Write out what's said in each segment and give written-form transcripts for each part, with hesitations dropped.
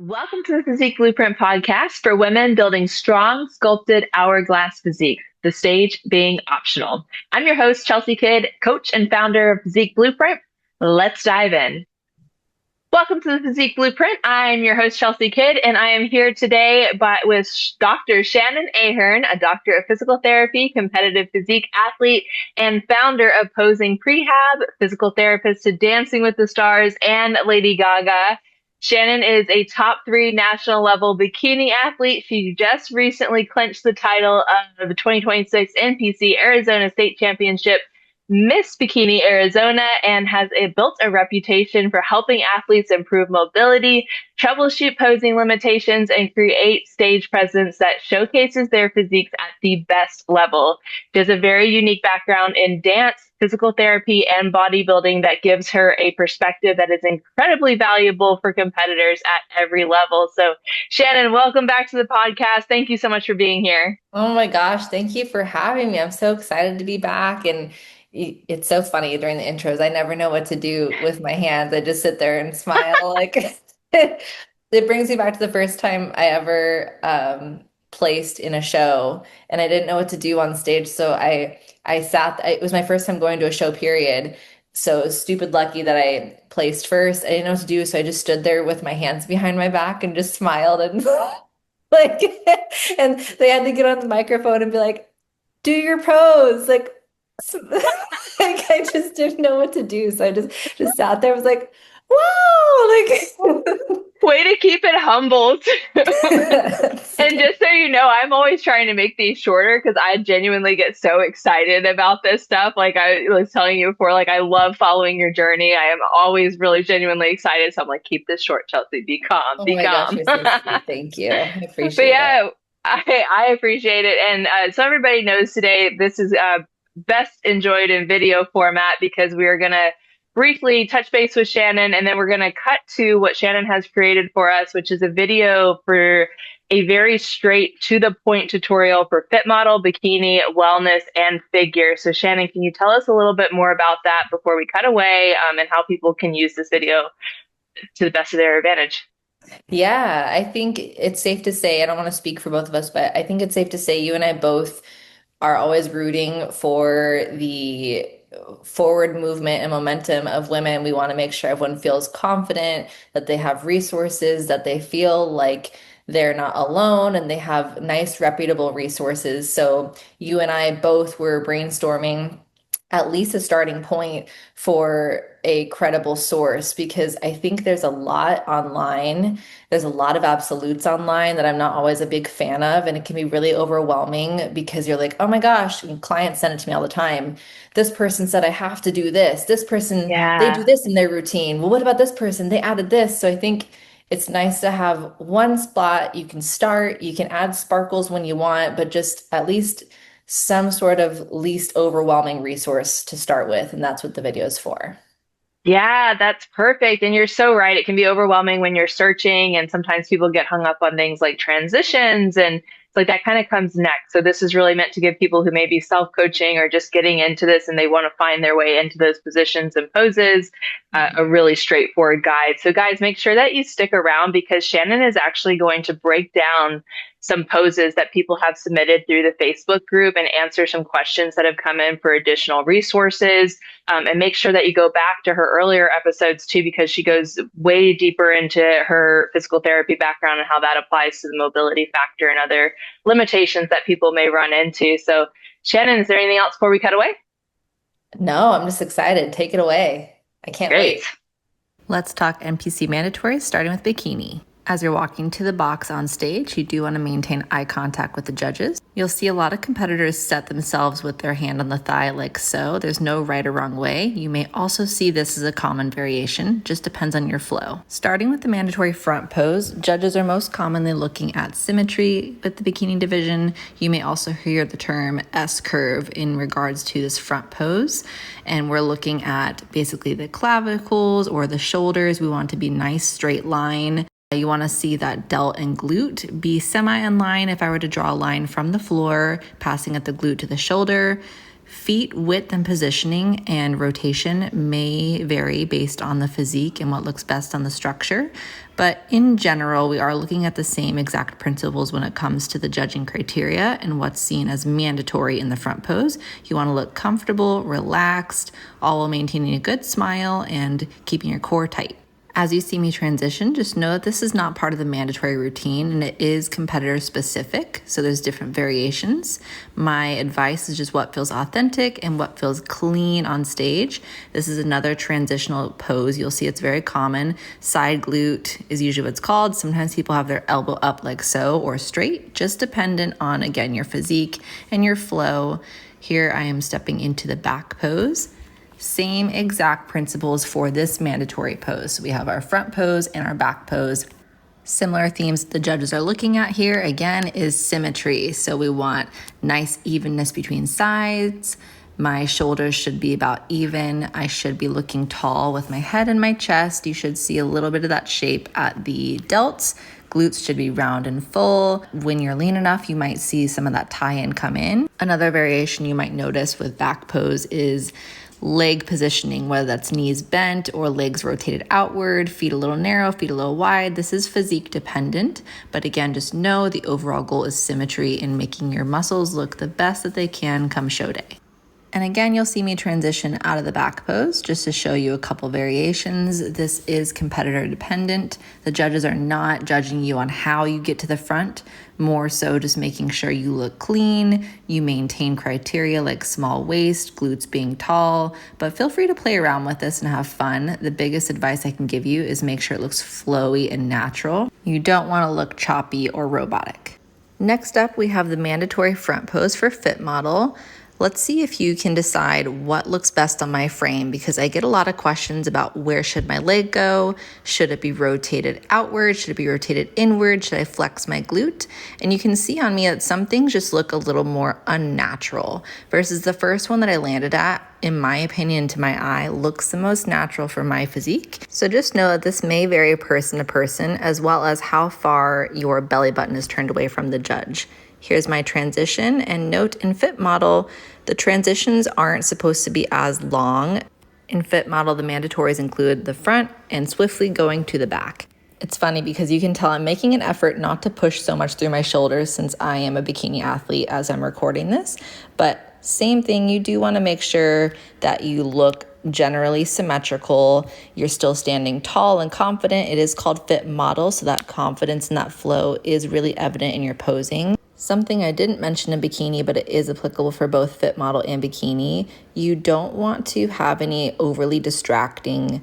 Welcome to the Physique Blueprint podcast for women building strong, sculpted hourglass physique, the stage being optional. I'm your host, Chelsea Kidd, coach and founder of Physique Blueprint. Let's dive in. Welcome to the Physique Blueprint. I'm your host, Chelsea Kidd, and I am here today with Dr. Shannon Ahearn, a doctor of physical therapy, competitive physique athlete, and founder of Posing Prehab, physical therapist to Dancing with the Stars and Lady Gaga. Shannon is a top 3 national level bikini athlete. She just recently clinched the title of the 2026 NPC Arizona State Championship Miss Bikini Arizona and has built a reputation for helping athletes improve mobility, troubleshoot posing limitations, and create stage presence that showcases their physiques at the best level. She has a very unique background in dance, physical therapy, and bodybuilding that gives her a perspective that is incredibly valuable for competitors at every level. So, Shannon, welcome back to the podcast. Thank you so much for being here. Oh my gosh, thank you for having me. I'm so excited to be back. And it's so funny during the intros. I never know what to do with my hands. I just sit there and smile. Like it brings me back to the first time I ever placed in a show and I didn't know what to do on stage. So it was my first time going to a show, period. So it was stupid lucky that I placed first. I didn't know what to do. So I just stood there with my hands behind my back and just smiled and like, and they had to get on the microphone and be like, do your pose. Like, like I just didn't know what to do. So I just sat there, was like, wow, like Way to keep it humble. And just so you know, I'm always trying to make these shorter because I genuinely get so excited about this stuff. Like I was telling you before, like I love following your journey. I am always really genuinely excited. So I'm like, keep this short, Chelsea. Be calm, oh be my gosh, calm. you're so sweet. Thank you. I But appreciate it. yeah, I appreciate it. And so everybody knows today, this is best enjoyed in video format because we are going to briefly touch base with Shannon and then we're going to cut to what Shannon has created for us, which is a video for a very straight to the point tutorial for fit model, bikini, wellness, and figure. So Shannon, can you tell us a little bit more about that before we cut away and how people can use this video to the best of their advantage? Yeah, I think it's safe to say, I don't want to speak for both of us, but I think it's safe to say you and I both are always rooting for the forward movement and momentum of women. We want to make sure everyone feels confident, that they have resources, that they feel like they're not alone and they have nice, reputable resources. So you and I both were brainstorming at least a starting point for a credible source because I think there's a lot online. There's a lot of absolutes online that I'm not always a big fan of, and it can be really overwhelming because you're like, oh my gosh, and clients send it to me all the time. This person said I have to do this. This person, they do Yeah. this in their routine. Well, what about this person? They added this. So I think it's nice to have one spot you can start. You can add sparkles when you want, but just at least some sort of least overwhelming resource to start with. And that's what the video is for. Yeah, that's perfect. And you're so right. It can be overwhelming when you're searching, and sometimes people get hung up on things like transitions, and it's like that kind of comes next. So this is really meant to give people who may be self-coaching or just getting into this and they want to find their way into those positions and poses, a really straightforward guide. So guys, make sure that you stick around because Shannon is actually going to break down some poses that people have submitted through the Facebook group and answer some questions that have come in for additional resources. And make sure that you go back to her earlier episodes too, because she goes way deeper into her physical therapy background and how that applies to the mobility factor and other limitations that people may run into. So, Shannon, is there anything else before we cut away? No, I'm just excited. Take it away. I can't Great. wait. Let's talk NPC mandatory, starting with bikini. As you're walking to the box on stage, you do want to maintain eye contact with the judges. You'll see a lot of competitors set themselves with their hand on the thigh like so. There's no right or wrong way. You may also see this as a common variation, just depends on your flow. Starting with the mandatory front pose, judges are most commonly looking at symmetry with the bikini division. You may also hear the term S-curve in regards to this front pose. And we're looking at basically the clavicles or the shoulders. We want to be nice straight line. You want to see that delt and glute be semi-in line. If I were to draw a line from the floor, passing at the glute to the shoulder, feet width and positioning and rotation may vary based on the physique and what looks best on the structure. But in general, we are looking at the same exact principles when it comes to the judging criteria and what's seen as mandatory in the front pose. You want to look comfortable, relaxed, all while maintaining a good smile and keeping your core tight. As you see me transition, just know that this is not part of the mandatory routine and it is competitor specific, so there's different variations. My advice is just what feels authentic and what feels clean on stage. This is another transitional pose. You'll see it's very common. Side glute is usually what it's called. Sometimes people have their elbow up like so or straight, just dependent on, again, your physique and your flow. Here I am stepping into the back pose. Same exact principles for this mandatory pose. So we have our front pose and our back pose. Similar themes the judges are looking at here, again, is symmetry. So we want nice evenness between sides. My shoulders should be about even. I should be looking tall with my head and my chest. You should see a little bit of that shape at the delts. Glutes should be round and full. When you're lean enough, you might see some of that tie-in come in. Another variation you might notice with back pose is leg positioning, whether that's knees bent or legs rotated outward, feet a little narrow, feet a little wide. This is physique dependent, but again, just know the overall goal is symmetry and making your muscles look the best that they can come show day. And again, you'll see me transition out of the back pose just to show you a couple variations. This is competitor dependent. The judges are not judging you on how you get to the front, more so just making sure you look clean, you maintain criteria like small waist, glutes being tall, but feel free to play around with this and have fun. The biggest advice I can give you is make sure it looks flowy and natural. You don't want to look choppy or robotic. Next up, we have the mandatory front pose for fit model. Let's see if you can decide what looks best on my frame, because I get a lot of questions about where should my leg go? Should it be rotated outward? Should it be rotated inward? Should I flex my glute? And you can see on me that some things just look a little more unnatural versus the first one that I landed at, in my opinion, to my eye, looks the most natural for my physique. So just know that this may vary person to person, as well as how far your belly button is turned away from the judge. Here's my transition, and note in fit model, the transitions aren't supposed to be as long. In fit model, the mandatories include the front and swiftly going to the back. It's funny because you can tell I'm making an effort not to push so much through my shoulders since I am a bikini athlete as I'm recording this, but same thing, you do want to make sure that you look generally symmetrical. You're still standing tall and confident. It is called fit model, so that confidence and that flow is really evident in your posing. Something I didn't mention in bikini, but it is applicable for both fit model and bikini. You don't want to have any overly distracting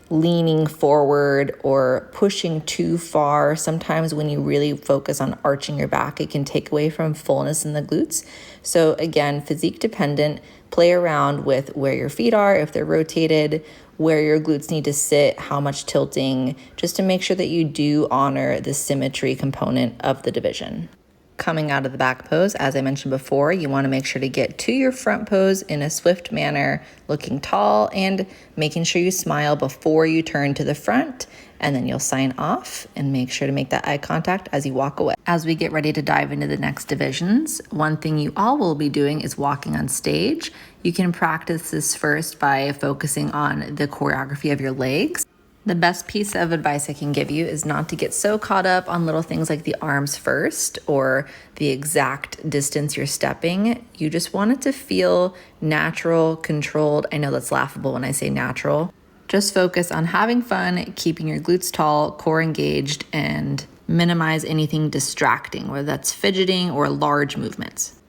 leaning forward or pushing too far. Sometimes when you really focus on arching your back, it can take away from fullness in the glutes. So again, physique dependent, play around with where your feet are, if they're rotated, where your glutes need to sit, how much tilting, just to make sure that you do honor the symmetry component of the division. Coming out of the back pose, as I mentioned before, you want to make sure to get to your front pose in a swift manner, looking tall and making sure you smile before you turn to the front, and then you'll sign off and make sure to make that eye contact as you walk away. As we get ready to dive into the next divisions, one thing you all will be doing is walking on stage. You can practice this first by focusing on the choreography of your legs. The best piece of advice I can give you is not to get so caught up on little things like the arms first or the exact distance you're stepping. You just want it to feel natural, controlled. I know that's laughable when I say natural. Just focus on having fun, keeping your glutes tall, core engaged, and minimize anything distracting, whether that's fidgeting or large movements.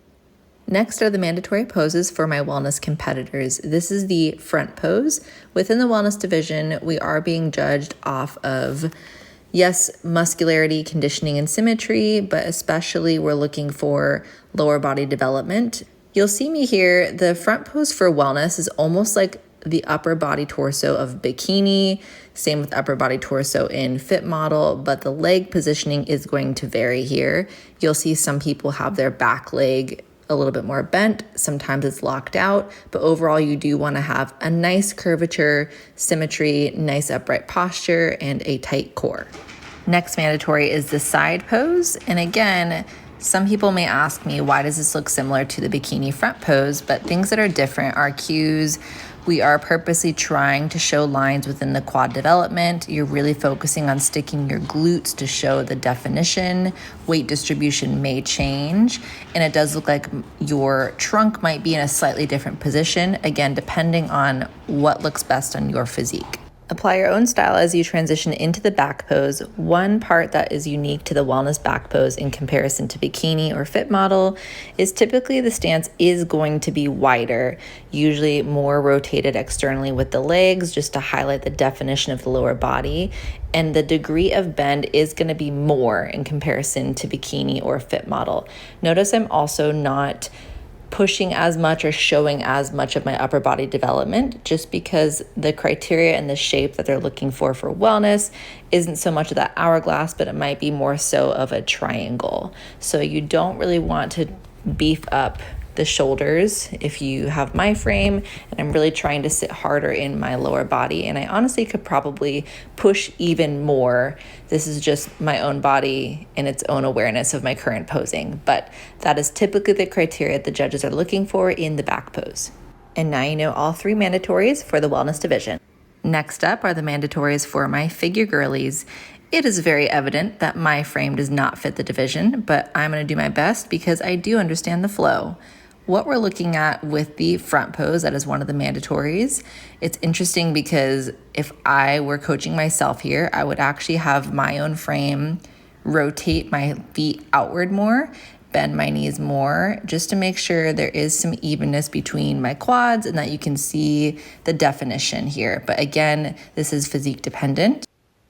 Next are the mandatory poses for my wellness competitors. This is the front pose. Within the wellness division, we are being judged off of, yes, muscularity, conditioning, and symmetry, but especially we're looking for lower body development. You'll see me here, the front pose for wellness is almost like the upper body torso of bikini, same with upper body torso in fit model, but the leg positioning is going to vary here. You'll see some people have their back leg a little bit more bent, sometimes it's locked out, but overall you do want to have a nice curvature, symmetry, nice upright posture, and a tight core. Next mandatory is the side pose, and again, some people may ask me, why does this look similar to the bikini front pose? But things that are different are cues We are purposely trying to show lines within the quad development. You're really focusing on sticking your glutes to show the definition. Weight distribution may change, and it does look like your trunk might be in a slightly different position, again, depending on what looks best on your physique. Apply your own style as you transition into the back pose. One part that is unique to the wellness back pose in comparison to bikini or fit model is typically the stance is going to be wider, usually more rotated externally with the legs just to highlight the definition of the lower body. And the degree of bend is going to be more in comparison to bikini or fit model. Notice I'm also not pushing as much or showing as much of my upper body development, just because the criteria and the shape that they're looking for wellness isn't so much of that hourglass, but it might be more so of a triangle. So you don't really want to beef up the shoulders if you have my frame, and I'm really trying to sit harder in my lower body, and I honestly could probably push even more. This is just my own body and its own awareness of my current posing, but that is typically the criteria the judges are looking for in the back pose. And now you know all three mandatories for the wellness division. Next up are the mandatories for my figure girlies. It is very evident that my frame does not fit the division, but I'm going to do my best because I do understand the flow. What we're looking at with the front pose, that is one of the mandatories. It's interesting because if I were coaching myself here, I would actually have my own frame rotate my feet outward more, bend my knees more, just to make sure there is some evenness between my quads and that you can see the definition here. But again, this is physique dependent.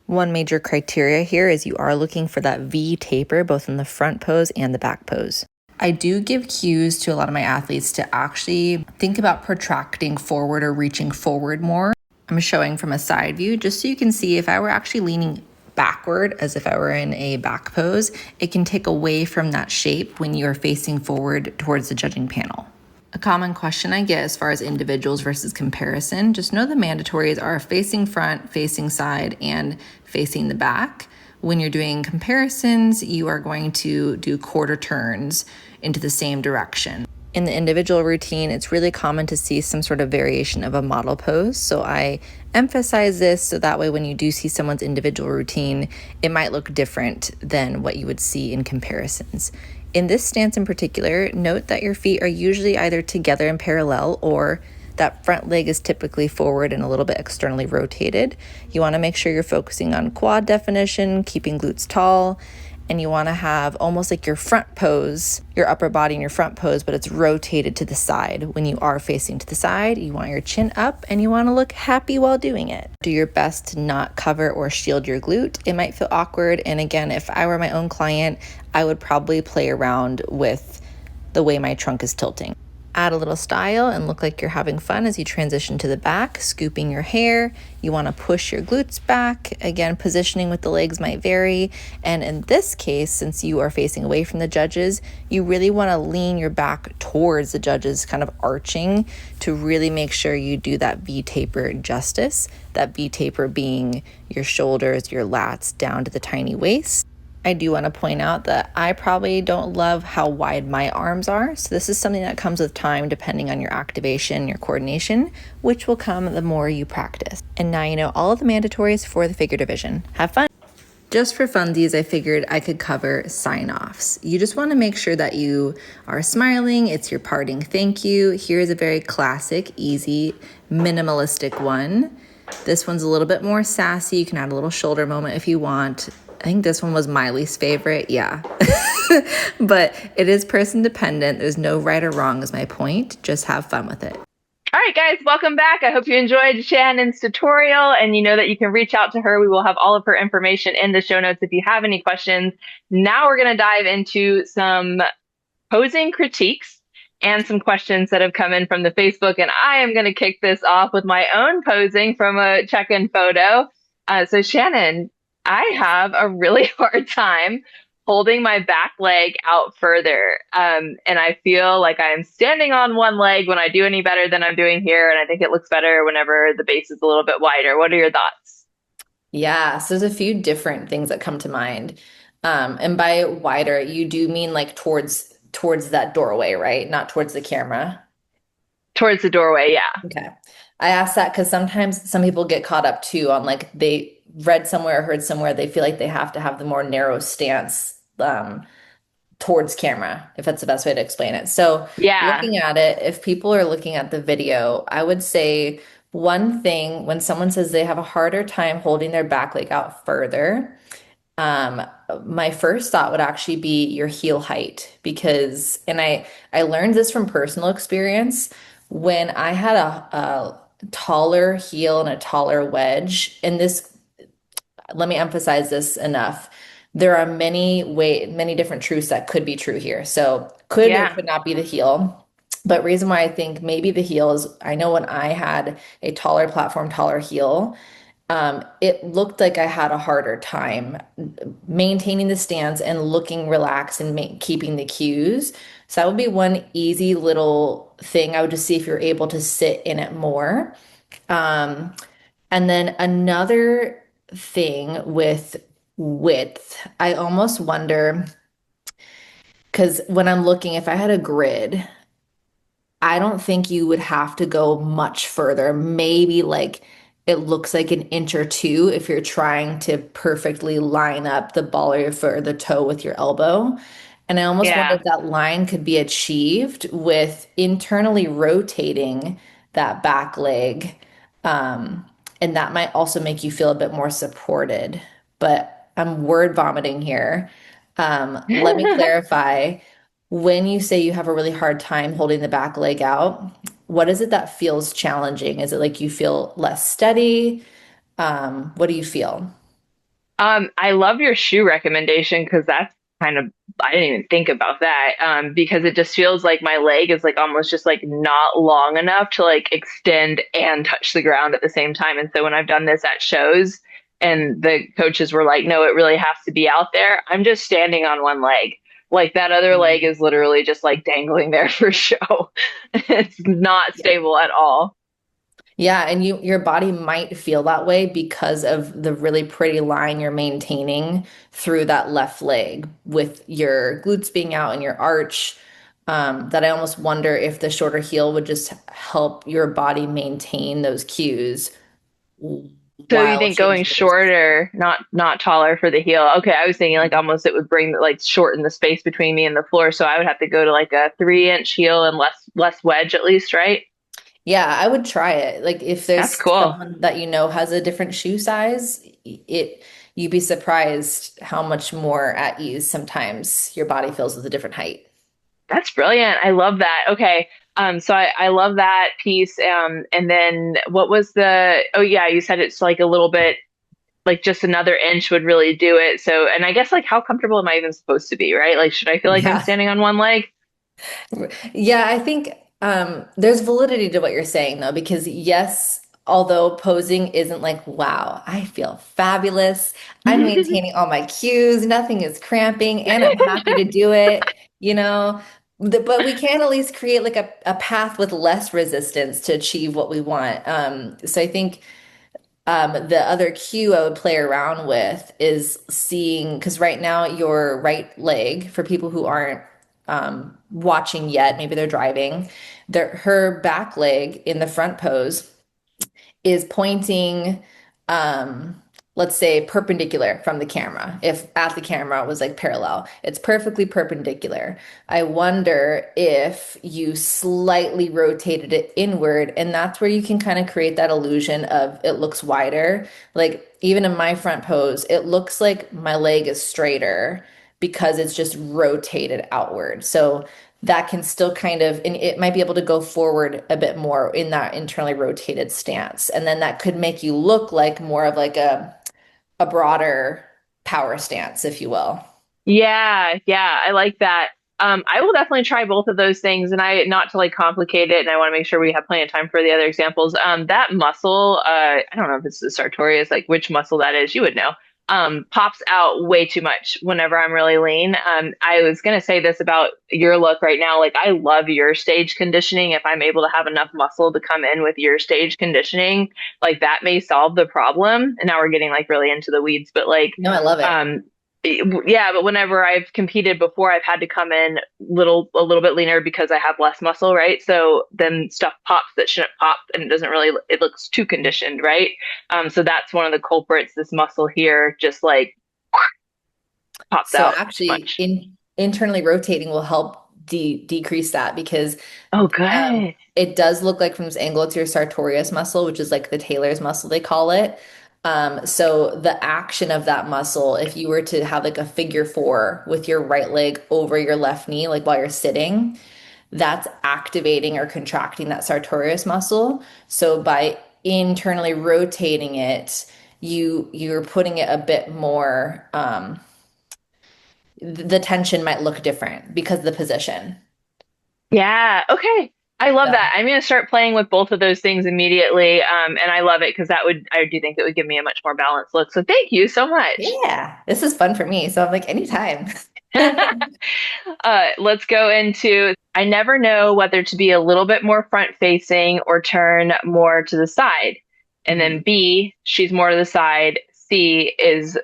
One major criteria here is you are looking for that V taper, both in the front pose and the back pose. I do give cues to a lot of my athletes to actually think about protracting forward or reaching forward more. I'm showing from a side view just so you can see if I were actually leaning backward as if I were in a back pose, it can take away from that shape when you're facing forward towards the judging panel. A common question I get as far as individuals versus comparison, just know the mandatories are facing front, facing side, and facing the back. When you're doing comparisons, you are going to do quarter turns into the same direction. In the individual routine, it's really common to see some sort of variation of a model pose. So I emphasize this so that way when you do see someone's individual routine, it might look different than what you would see in comparisons. In this stance in particular, note that your feet are usually either together in parallel or that front leg is typically forward and a little bit externally rotated. You want to make sure you're focusing on quad definition, keeping glutes tall, and you want to have almost like your front pose, your upper body in your front pose, but it's rotated to the side. When you are facing to the side, you want your chin up and you want to look happy while doing it. Do your best to not cover or shield your glute. It might feel awkward, and again, if I were my own client, I would probably play around with the way my trunk is tilting. Add a little style and look like you're having fun as you transition to the back, scooping your hair. You want to push your glutes back. Again, positioning with the legs might vary. And in this case, since you are facing away from the judges, you really want to lean your back towards the judges, kind of arching to really make sure you do that V taper justice. That V taper being your shoulders, your lats down to the tiny waist. I do want to point out that I probably don't love how wide my arms are. So this is something that comes with time depending on your activation, your coordination, which will come the more you practice. And now you know all of the mandatories for the figure division. Have fun. Just for funsies, I figured I could cover sign-offs. You just want to make sure that you are smiling. It's your parting thank you. Here's a very classic, easy, minimalistic one. This one's a little bit more sassy. You can add a little shoulder moment if you want. I think this one was my least favorite, yeah. But it is person dependent. There's no right or wrong is my point. Just have fun with it. All right, guys, welcome back. I hope you enjoyed Shannon's tutorial, and you know that you can reach out to her. We will have all of her information in the show notes if you have any questions. Now we're going to dive into some posing critiques and some questions that have come in from the Facebook, and I am going to kick this off with my own posing from a check-in photo. So Shannon, I have a really hard time holding my back leg out further. And I feel like I'm standing on one leg when I do any better than I'm doing here. And I think it looks better whenever the base is a little bit wider. What are your thoughts? Yeah, so there's a few different things that come to mind. And by wider, you do mean like towards that doorway, right? Not towards the camera. Towards the doorway, yeah. Okay. I ask that because sometimes some people get caught up too on like they read somewhere or heard somewhere they feel like they have to have the more narrow stance towards camera, if that's the best way to explain it. So Yeah. looking at it, if people are looking at the video, I would say one thing when someone says they have a harder time holding their back leg out further, um, my first thought would actually be your heel height because, and I learned this from personal experience when I had a taller heel and a taller wedge, and this, let me emphasize this enough. There are many different truths that could be true here. So could or Yeah. could not be the heel. But reason why I think maybe the heel is I know when I had a taller platform, taller heel, it looked like I had a harder time maintaining the stance and looking relaxed and keeping the cues. So that would be one easy little thing. I would just see if you're able to sit in it more. Um, and then another thing with width, I almost wonder because when I'm looking, if I had a grid, I don't think you would have to go much further. Maybe like it looks like an inch or two if you're trying to perfectly line up the ball of your foot or the toe with your elbow. And I almost wonder Yeah. if that line could be achieved with internally rotating that back leg. Um, and that might also make you feel a bit more supported. But I'm word vomiting here. Let me clarify. When you say you have a really hard time holding the back leg out, what is it that feels challenging? Is it like you feel less steady? What do you feel? I love your shoe recommendation because that's kind of, I didn't even think about that. Because it just feels like my leg is like almost just like not long enough to like extend and touch the ground at the same time. And so when I've done this at shows and the coaches were like, no, it really has to be out there, I'm just standing on one leg. Like that other leg is literally just like dangling there for show. It's not Yeah. stable at all. Yeah, and your body might feel that way because of the really pretty line you're maintaining through that left leg with your glutes being out and your arch. That I almost wonder if the shorter heel would just help your body maintain those cues So you while think going changing the distance. shorter, not taller for the heel? Okay, I was thinking like almost it would bring like shorten the space between me and the floor, so I would have to go to like a 3 inch heel and less wedge at least, right? Yeah, I would try it. Like if That's there's cool. someone that you know has a different shoe size, it you'd be surprised how much more at ease sometimes your body feels with a different height. That's brilliant. I love that. Okay. So I love that piece. And then what was the, oh yeah, you said it's like a little bit like just another inch would really do it. So, and I guess like how comfortable am I even supposed to be, right? Like, should I feel like I'm Yeah. standing on one leg? Yeah, I think there's validity to what you're saying though, because yes, although posing isn't like, wow, I feel fabulous. I'm maintaining all my cues, nothing is cramping, and I'm happy to do it, you know. But we can at least create like a path with less resistance to achieve what we want. So I think the other cue I would play around with is seeing, because right now your right leg, for people who aren't watching yet, maybe they're driving, her back leg in the front pose is pointing, um, let's say perpendicular from the camera. If at the camera it was like parallel, it's perfectly perpendicular. I wonder if you slightly rotated it inward, and that's where you can kind of create that illusion of it looks wider. Like even in my front pose, it looks like my leg is straighter because it's just rotated outward. So that can still kind of, and it might be able to go forward a bit more in that internally rotated stance. And then that could make you look like more of like a broader power stance, if you will. Yeah, yeah, I like that. I will definitely try both of those things, and I not to like complicate it, and I want to make sure we have plenty of time for the other examples. That muscle, I don't know if it's the sartorius, like which muscle that is, you would know. Pops out way too much whenever I'm really lean. I was gonna say this about your look right now. Like, I love your stage conditioning. If I'm able to have enough muscle to come in with your stage conditioning, like that may solve the problem. And now we're getting like really into the weeds, but like, No, I love it. um, Yeah, but whenever I've competed before, I've had to come in a little bit leaner because I have less muscle, right? So then stuff pops that shouldn't pop, and it doesn't really, it looks too conditioned, right? So that's one of the culprits. This muscle here just like pops So out too actually, much. internally rotating will help decrease that because Oh, good. it does look like from this angle it's your sartorius muscle, which is like the Taylor's muscle they call it. So the action of that muscle, if you were to have like a figure four with your right leg over your left knee, like while you're sitting, that's activating or contracting that sartorius muscle. So by internally rotating it, you're putting it a bit more. The tension might look different because of the position. Yeah. Okay. I love So, that. I'm going to start playing with both of those things immediately. And I love it because I do think it would give me a much more balanced look. So thank you so much. yeah, this is fun for me. So I'm like, anytime. Let's go into I never know whether to be a little bit more front facing or turn more to the side. And then Mhm. B, she's more to the side. C is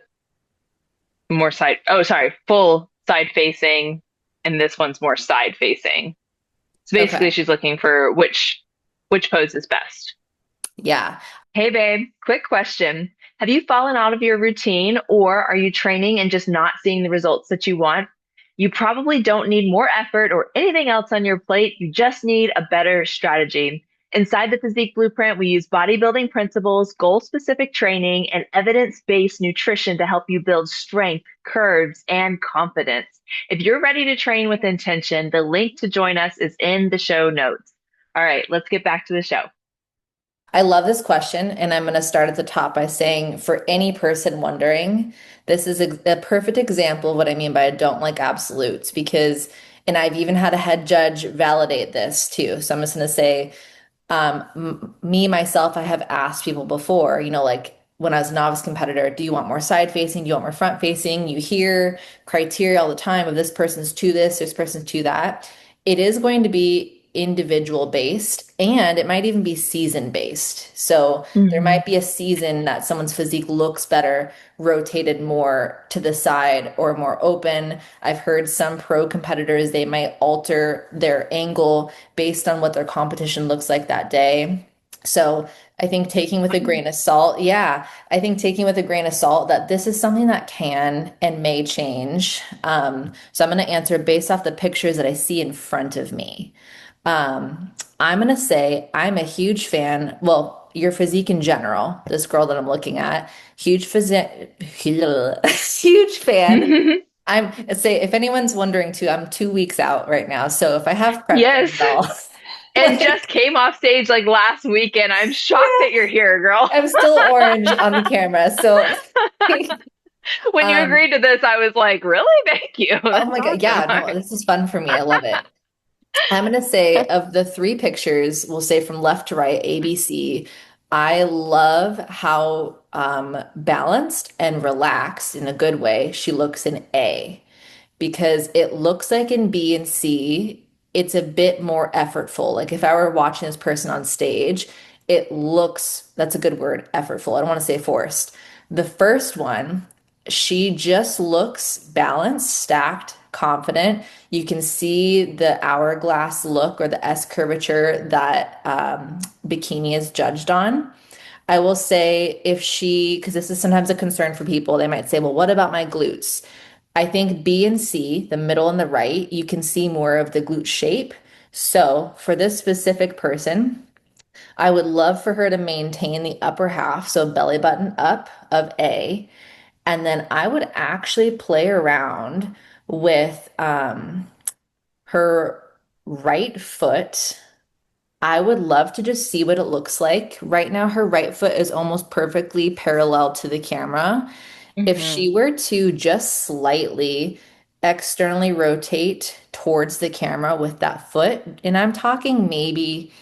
more side. Oh, sorry, full side facing. And this one's more side facing. So basically, Okay. she's looking for which pose is best. Yeah. Hey, babe, quick question. Have you fallen out of your routine or are you training and just not seeing the results that you want? You probably don't need more effort or anything else on your plate. You just need a better strategy. Inside the Physique Blueprint, we use bodybuilding principles, goal specific training, and evidence based nutrition to help you build strength, curves, and confidence. If you're ready to train with intention, the link to join us is in the show notes. All right, let's get back to the show. I love this question, and I'm going to start at the top by saying for any person wondering, this is a perfect example of what I mean by I don't like absolutes because, and I've even had a head judge validate this too. So I'm just going to say, me myself, I have asked people before, like when I was a novice competitor, do you want more side facing? Do you want more front facing? You hear criteria all the time of this person's to that. It is going to be individual based and it might even be season based. So there Mhm. might be a season that someone's physique looks better, rotated more to the side or more open. I've heard some pro competitors, they might alter their angle based on what their competition looks like that day. So I think taking with a grain of salt, yeah, I think taking with a grain of salt that this is something that can and may change. So I'm going to answer based off the pictures that I see in front of me. I'm going to say I'm a huge fan. Well, your physique in general, this girl that I'm looking at, huge physique, huge fan. I'm say if anyone's wondering too, I'm 2 weeks out right now. So if I have prep Yes. done at all, And like just came off stage like last weekend. I'm shocked that you're here, girl. I'm still orange on the camera. So When you um agreed to this, I was like, really? Thank you. oh That's my God, awesome. yeah, no, this is fun for me. I love it. I'm gonna say of the three pictures, we'll say from left to right, A, B, C. I love how balanced and relaxed in a good way she looks in A because it looks like in B and C, it's a bit more effortful. Like if I were watching this person on stage, it looks, that's a good word, effortful. I don't want to say forced. The first one, she just looks balanced, stacked, confident. You can see the hourglass look or the S curvature that Bikini is judged on. I will say if she, because this is sometimes a concern for people, they might say, well, what about my glutes? I think B and C, the middle and the right, you can see more of the glute shape. So for this specific person, I would love for her to maintain the upper half, so belly button up of A. And then I would actually play around with her right foot. I would love to just see what it looks like. Right now, her right foot is almost perfectly parallel to the camera. If Hmm. she were to just slightly externally rotate towards the camera with that foot, and I'm talking maybe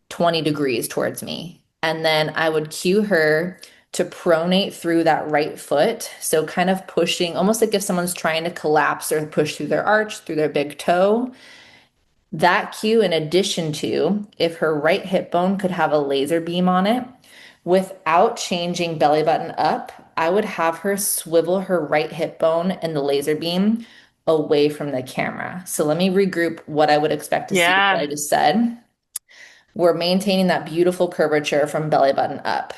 20 degrees towards me, and then I would cue her to pronate through that right foot. So, kind of pushing, almost like if someone's trying to collapse or push through their arch, through their big toe. That cue, in addition to if her right hip bone could have a laser beam on it without changing belly button up I would have her swivel her right hip bone and the laser beam away from the camera. So let me regroup what I would expect to see, what I Yeah. just said. We're maintaining that beautiful curvature from belly button up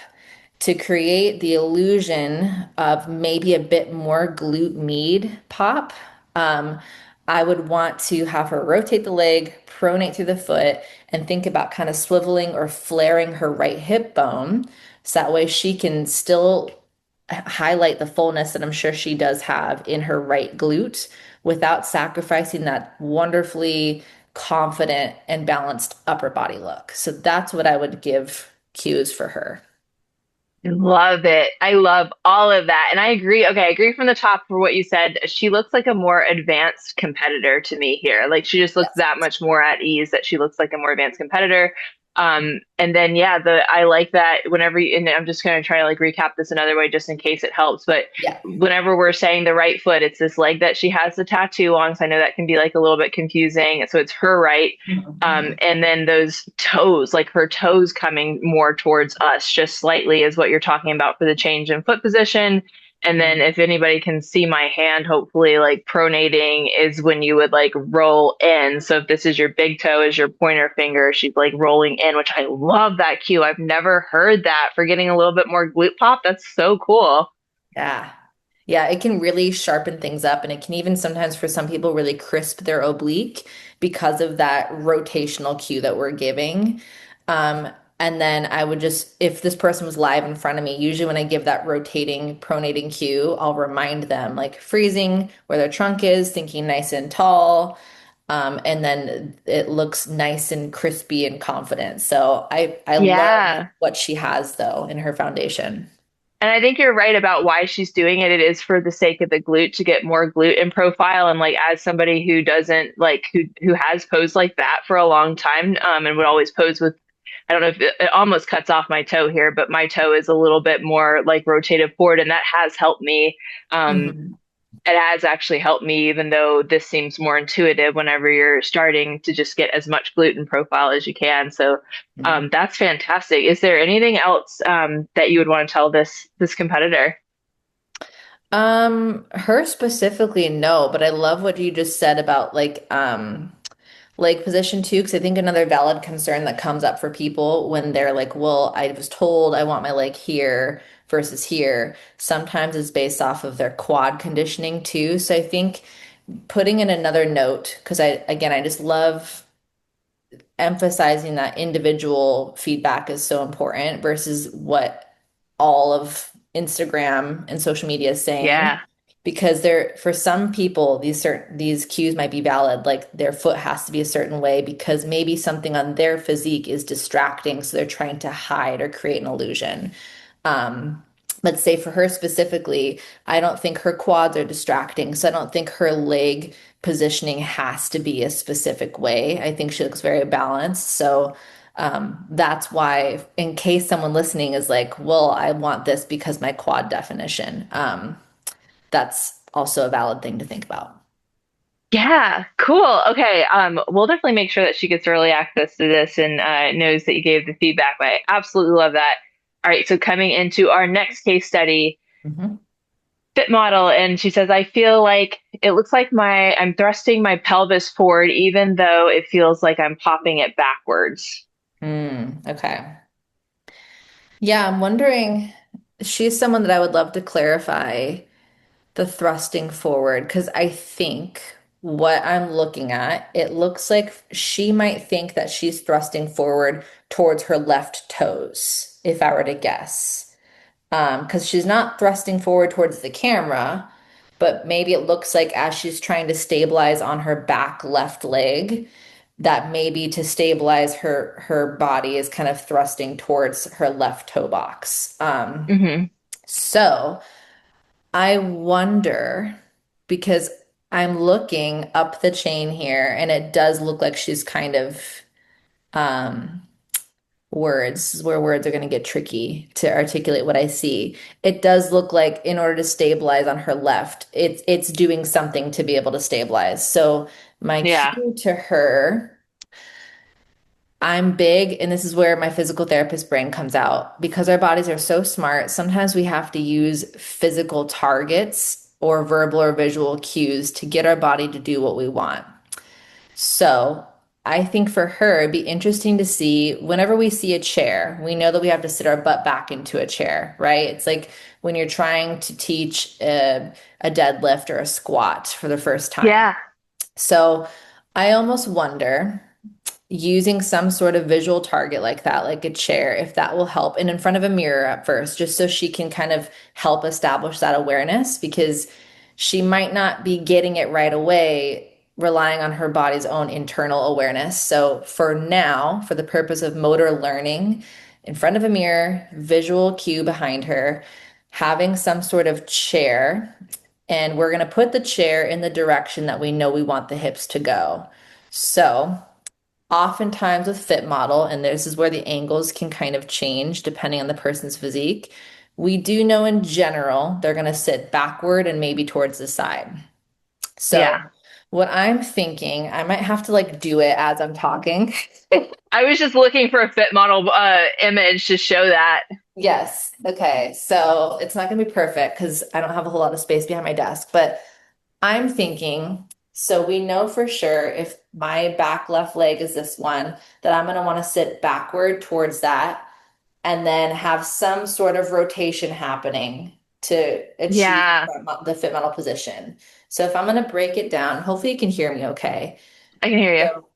to create the illusion of maybe a bit more glute med pop. Um, I would want to have her rotate the leg, pronate through the foot, and think about kind of swiveling or flaring her right hip bone. So that way she can still highlight the fullness that I'm sure she does have in her right glute without sacrificing that wonderfully confident and balanced upper body look. So that's what I would give cues for her. Love it. I love all of that. And I agree. Okay, I agree from the top for what you said. She looks like a more advanced competitor to me here. Like she just looks Yes. that much more at ease that she looks like a more advanced competitor. And then yeah, the I like that whenever you, and I'm just gonna try to like recap this another way just in case it helps. But Yeah. whenever we're saying the right foot, it's this leg that she has the tattoo on. So I know that can be like a little bit confusing. So it's her right. Mhm. And then those toes, like her toes coming more towards us just slightly is what you're talking about for the change in foot position. And then Mhm. if anybody can see my hand, hopefully like pronating is when you would like roll in. So if this is your big toe is your pointer finger, she's like rolling in, which I love that cue. I've never heard that for getting a little bit more glute pop. That's so cool. Yeah. Yeah, it can really sharpen things up and it can even sometimes for some people really crisp their oblique because of that rotational cue that we're giving. Um, and then I would just, if this person was live in front of me, usually when I give that rotating, pronating cue, I'll remind them like freezing where their trunk is, thinking nice and tall. And then it looks nice and crispy and confident. So I love Yeah. what she has though in her foundation. And I think you're right about why she's doing it. It is for the sake of the glute to get more glute in profile. And like as somebody who doesn't like who has posed like that for a long time, and would always pose with I don't know if it almost cuts off my toe here, but my toe is a little bit more like rotated forward, and that has helped me. Um, Mhm. it has actually helped me, even though this seems more intuitive whenever you're starting to just get as much gluten profile as you can. So that's fantastic. Is there anything else that you would want to tell this competitor? Her specifically, no, but I love what you just said about leg position too, because I think another valid concern that comes up for people when they're like, well, I was told I want my leg here versus here, sometimes it's based off of their quad conditioning too. So I think putting in another note, because I just love emphasizing that individual feedback is so important versus what all of Instagram and social media is saying. Yeah, Because there, for some people, these cues might be valid, like their foot has to be a certain way because maybe something on their physique is distracting, so they're trying to hide or create an illusion. Um, let's say for her specifically, I don't think her quads are distracting. So I don't think her leg positioning has to be a specific way. I think she looks very balanced. So that's why, in case someone listening is like, well, I want this because my quad definition, that's also a valid thing to think about. yeah, cool. Okay, we'll definitely make sure that she gets early access to this and knows that you gave the feedback. But I absolutely love that. All right, so coming into our next case study, Mhm. fit model, and she says, I feel like it looks like I'm thrusting my pelvis forward, even though it feels like I'm popping it backwards. Okay. Yeah, I'm wondering, she's someone that I would love to clarify the thrusting forward because I think what I'm looking at, it looks like she might think that she's thrusting forward towards her left toes, if I were to guess. Because she's not thrusting forward towards the camera, but maybe it looks like as she's trying to stabilize on her back left leg, that maybe to stabilize her body is kind of thrusting towards her left toe box. Hmm. So I wonder because I'm looking up the chain here and it does look like she's kind of um words. This is where words are going to get tricky to articulate what I see. It does look like in order to stabilize on her left, it's doing something to be able to stabilize. So my Yeah. cue to her I'm big, and this is where my physical therapist brain comes out. Because our bodies are so smart, sometimes we have to use physical targets or verbal or visual cues to get our body to do what we want. So I think for her, it'd be interesting to see whenever we see a chair, we know that we have to sit our butt back into a chair, right? It's like when you're trying to teach a deadlift or a squat for the first time. Yeah. So I almost wonder using some sort of visual target like that, like a chair, if that will help, and in front of a mirror at first, just so she can kind of help establish that awareness, because she might not be getting it right away, relying on her body's own internal awareness. So for now, for the purpose of motor learning, in front of a mirror, visual cue behind her, having some sort of chair, and we're going to put the chair in the direction that we know we want the hips to go. So oftentimes with fit model, and this is where the angles can kind of change depending on the person's physique, we do know in general they're going to sit backward and maybe towards the side. So Yeah. what I'm thinking, I might have to like do it as I'm talking. I was just looking for a fit model image to show that. Yes. Okay. So it's not going to be perfect because I don't have a whole lot of space behind my desk, but I'm thinking, so we know for sure if my back left leg is this one, that I'm going to want to sit backward towards that and then have some sort of rotation happening to achieve Yeah, the fit model position. So if I'm going to break it down, hopefully you can hear me okay. I can hear you. So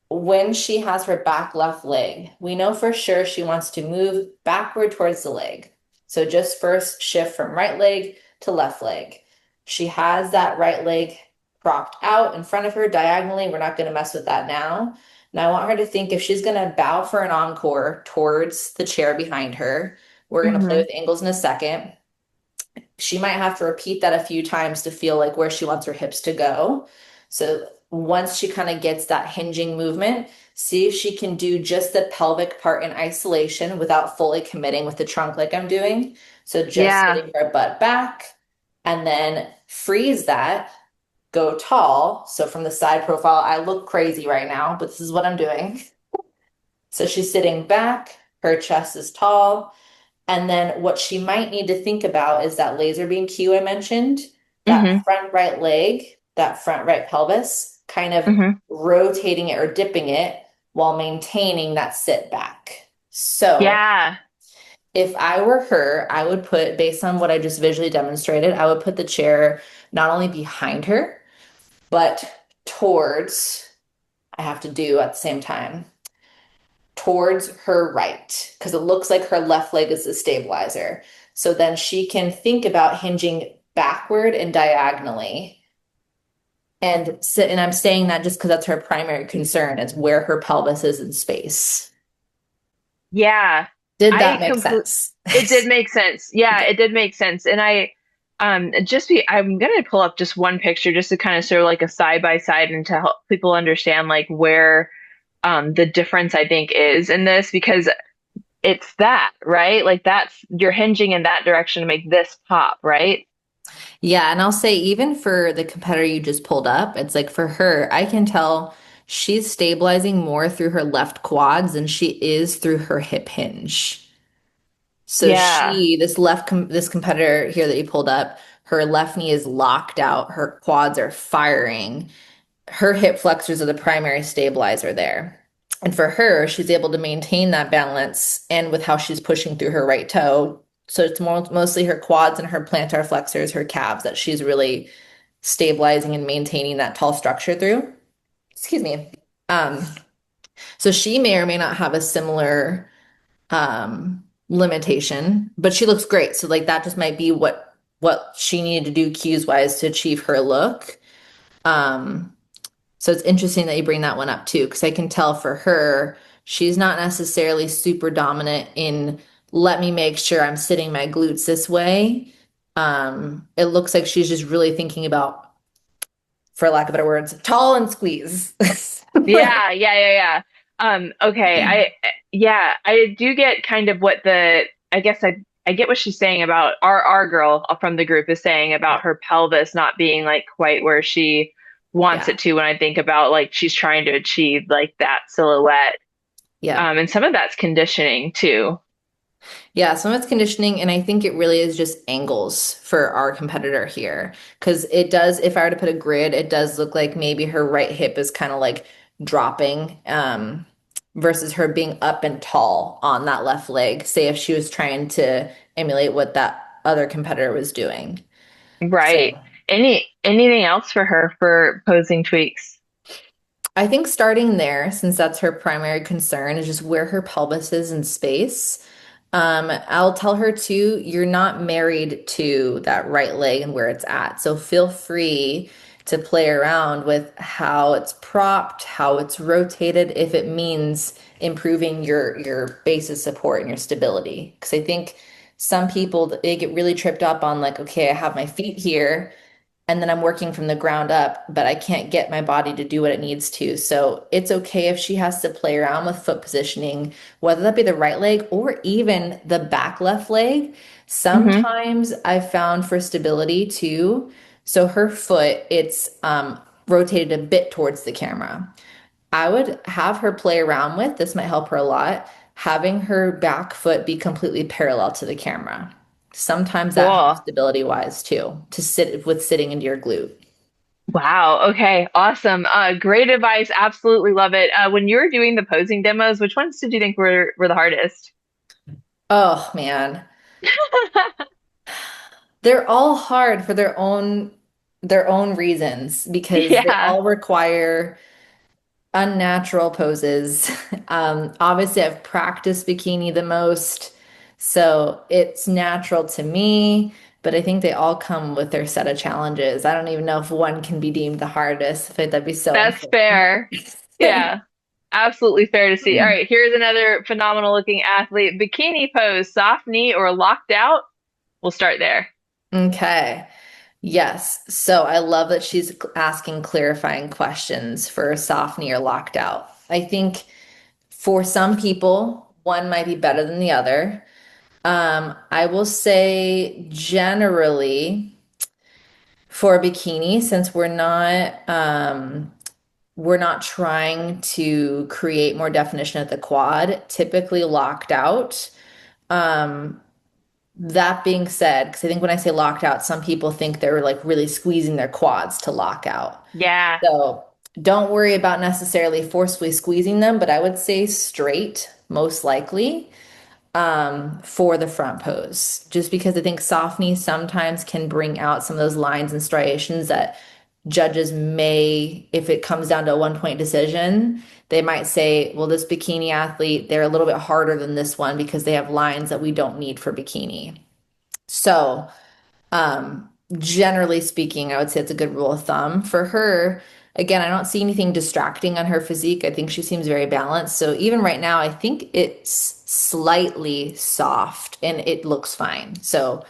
when she has her back left leg, we know for sure she wants to move backward towards the leg. So just first shift from right leg to left leg. She has that right leg propped out in front of her diagonally. We're not going to mess with that now. Now I want her to think if she's going to bow for an encore towards the chair behind her. We're going to play Hmm. with angles in a second. She might have to repeat that a few times to feel like where she wants her hips to go. So once she kind of gets that hinging movement, see if she can do just the pelvic part in isolation without fully committing with the trunk like I'm doing. So just Yeah. sitting her butt back and then freeze that, go tall. So from the side profile, I look crazy right now, but this is what I'm doing. So she's sitting back, her chest is tall. And then what she might need to think about is that laser beam cue I mentioned, that Hmm. front right leg, that front right pelvis, kind of Hmm. rotating it or dipping it while maintaining that sit back. So Yeah. if I were her, I would put, based on what I just visually demonstrated, I would put the chair not only behind her, but towards, I have to do at the same time, towards her right, because it looks like her left leg is the stabilizer. So then she can think about hinging backward and diagonally. And I'm saying that just because that's her primary concern is where her pelvis is in space. Yeah. Did that I make complete. sense? It did make sense. Yeah, Okay. it did make sense. And I'm gonna pull up just one picture just to kind of sort of like a side by side and to help people understand like where the difference I think is in this because it's that, right? Like that's you're hinging in that direction to make this pop, right? Yeah, and I'll say even for the competitor you just pulled up, it's like for her, I can tell she's stabilizing more through her left quads than she is through her hip hinge. So Yeah. this competitor here that you pulled up, her left knee is locked out, her quads are firing, her hip flexors are the primary stabilizer there. And for her, she's able to maintain that balance and with how she's pushing through her right toe. So it's mostly her quads and her plantar flexors, her calves that she's really stabilizing and maintaining that tall structure through. Excuse me. Um, so she may or may not have a similar limitation, but she looks great. So like that just might be what she needed to do cues wise to achieve her look. Um, so it's interesting that you bring that one up too, because I can tell for her, she's not necessarily super dominant in let me make sure I'm sitting my glutes this way. It looks like she's just really thinking about, for lack of better words, tall and squeeze. Yeah, yeah, yeah, yeah. Okay, yeah, I do get kind of what the I guess I get what she's saying about our girl from the group is saying about Yeah. her pelvis not being like quite where she wants Yeah. it to when I think about like she's trying to achieve like that silhouette. Yeah. And some of that's conditioning too. Yeah, some of it's conditioning, and I think it really is just angles for our competitor here. Because it does, if I were to put a grid, it does look like maybe her right hip is kind of like dropping, versus her being up and tall on that left leg. Say if she was trying to emulate what that other competitor was doing. Right. So Anything else for her for posing tweaks? I think starting there, since that's her primary concern, is just where her pelvis is in space. I'll tell her too, you're not married to that right leg and where it's at. So feel free to play around with how it's propped, how it's rotated, if it means improving your base of support and your stability. Because I think some people they get really tripped up on like, okay, I have my feet here and then I'm working from the ground up, but I can't get my body to do what it needs to. So it's okay if she has to play around with foot positioning, whether that be the right leg or even the back left leg. Hmm. Sometimes I've found for stability too. So her foot, it's rotated a bit towards the camera. I would have her play around with, this might help her a lot, having her back foot be completely parallel to the camera. Sometimes that helps Cool. stability wise too, to sit with sitting into your glute. Wow. Okay. Awesome. Great advice. Absolutely love it. When you were doing the posing demos, which ones did you think were the hardest? Oh man. They're all hard for their own reasons because they Yeah, all require unnatural poses. Obviously, I've practiced bikini the most, so it's natural to me, but I think they all come with their set of challenges. I don't even know if one can be deemed the hardest. I think that'd be so that's unfair. fair. Yeah, absolutely fair to see. All right, here's another phenomenal looking athlete. Bikini pose, soft knee or locked out? We'll start there. Okay. Yes. So I love that she's asking clarifying questions for soft knee or locked out. I think for some people, one might be better than the other. I will say generally for a bikini, since we're not trying to create more definition at the quad, typically locked out. Um, that being said, because I think when I say locked out, some people think they're like really squeezing their quads to lock out. Yeah, So don't worry about necessarily forcefully squeezing them, but I would say straight, most likely, for the front pose. Just because I think soft knee sometimes can bring out some of those lines and striations that judges may, if it comes down to a 1 point decision, they might say, well, this bikini athlete, they're a little bit harder than this one because they have lines that we don't need for bikini. So, generally speaking, I would say it's a good rule of thumb. For her, again, I don't see anything distracting on her physique. I think she seems very balanced. So even right now, I think it's slightly soft and it looks fine. So,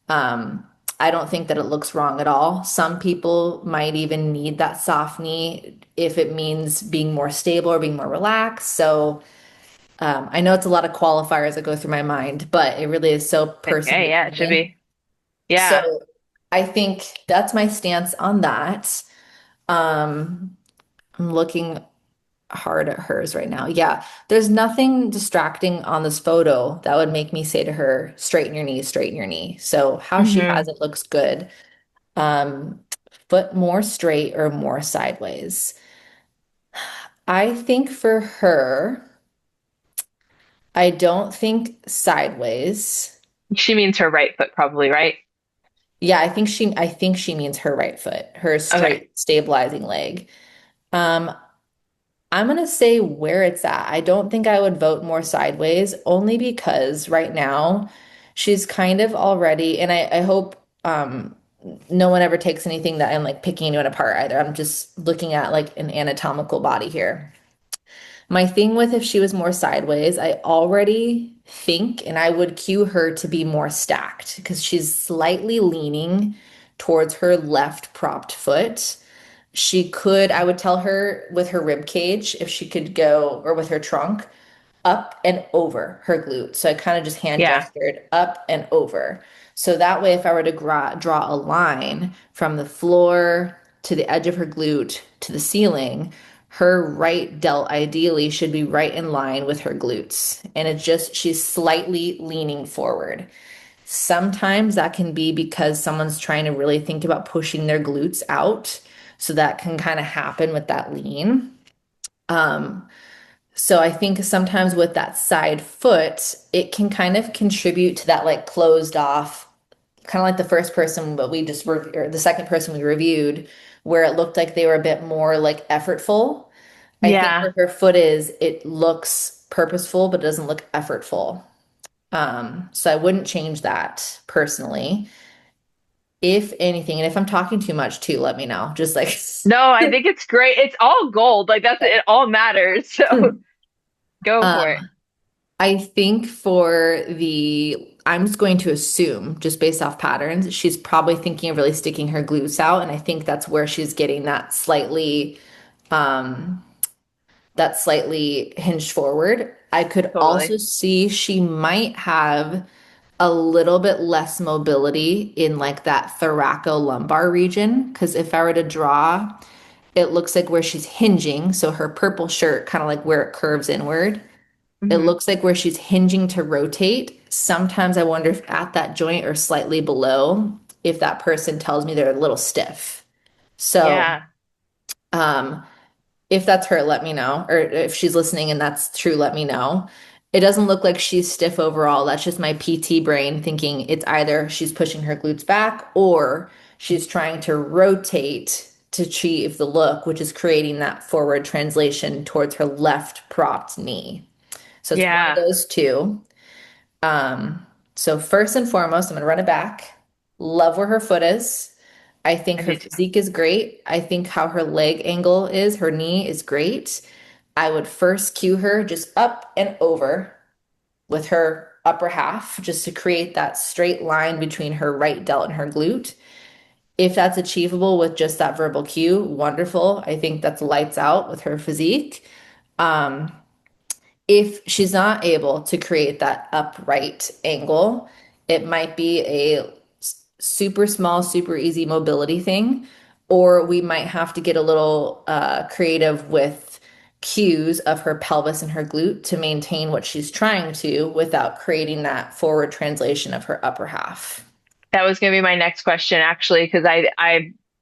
um, I don't think that it looks wrong at all. Some people might even need that soft knee if it means being more stable or being more relaxed. So, I know it's a lot of qualifiers that go through my mind, but it really is so person okay, yeah, it should dependent. be. Yeah. So I think that's my stance on that. Um, I'm looking hard at hers right now. Yeah, there's nothing distracting on this photo that would make me say to her, straighten your knee, straighten your knee. So how she Hmm. has it looks good. Um, foot more straight or more sideways. I think for her, I don't think sideways. She means her right foot, probably, right? Yeah, I think she means her right foot, her Okay. straight stabilizing leg. Um, I'm gonna say where it's at. I don't think I would vote more sideways, only because right now she's kind of already, and I hope no one ever takes anything that I'm like picking anyone apart either. I'm just looking at like an anatomical body here. My thing with if she was more sideways, I already think, and I would cue her to be more stacked because she's slightly leaning towards her left propped foot. She could, I would tell her with her rib cage, if she could go, or with her trunk, up and over her glute. So I kind of just hand Yeah. gestured up and over. So that way, if I were to draw a line from the floor to the edge of her glute to the ceiling, her right delt ideally should be right in line with her glutes. And it's just, she's slightly leaning forward. Sometimes that can be because someone's trying to really think about pushing their glutes out. So that can kind of happen with that lean. Um, so I think sometimes with that side foot, it can kind of contribute to that like closed off, kind of like the first person, but we just or the second person we reviewed, where it looked like they were a bit more like effortful. I think Yeah. where her foot is, it looks purposeful, but it doesn't look effortful. So I wouldn't change that personally. If anything, and if I'm talking too much too, let me know. Just like No, I think it's great. It's all gold. Like that's it all matters. So go for it. um, I think for I'm just going to assume, just based off patterns, she's probably thinking of really sticking her glutes out, and I think that's where she's getting um, that slightly hinged forward. I could also Totally. see she might have a little bit less mobility in like that thoracolumbar region, because if I were to draw, it looks like where she's hinging, so her purple shirt, kind of like where it curves inward. It Hmm. looks like where she's hinging to rotate. Sometimes I wonder if at that joint or slightly below, if that person tells me they're a little stiff. So, Yeah. um, if that's her, let me know. Or if she's listening and that's true, let me know. It doesn't look like she's stiff overall. That's just my PT brain thinking it's either she's pushing her glutes back or she's trying to rotate to achieve the look, which is creating that forward translation towards her left propped knee. So it's one of Yeah. those two. So first and foremost, I'm going to run it back. Love where her foot is. I think I her do too. physique is great. I think how her leg angle is, her knee is great. I would first cue her just up and over with her upper half, just to create that straight line between her right delt and her glute. If that's achievable with just that verbal cue, wonderful. I think that's lights out with her physique. Um, if she's not able to create that upright angle, it might be a super small, super easy mobility thing, or we might have to get a little creative with cues of her pelvis and her glute to maintain what she's trying to without creating that forward translation of her upper half. That was going to be my next question, actually, because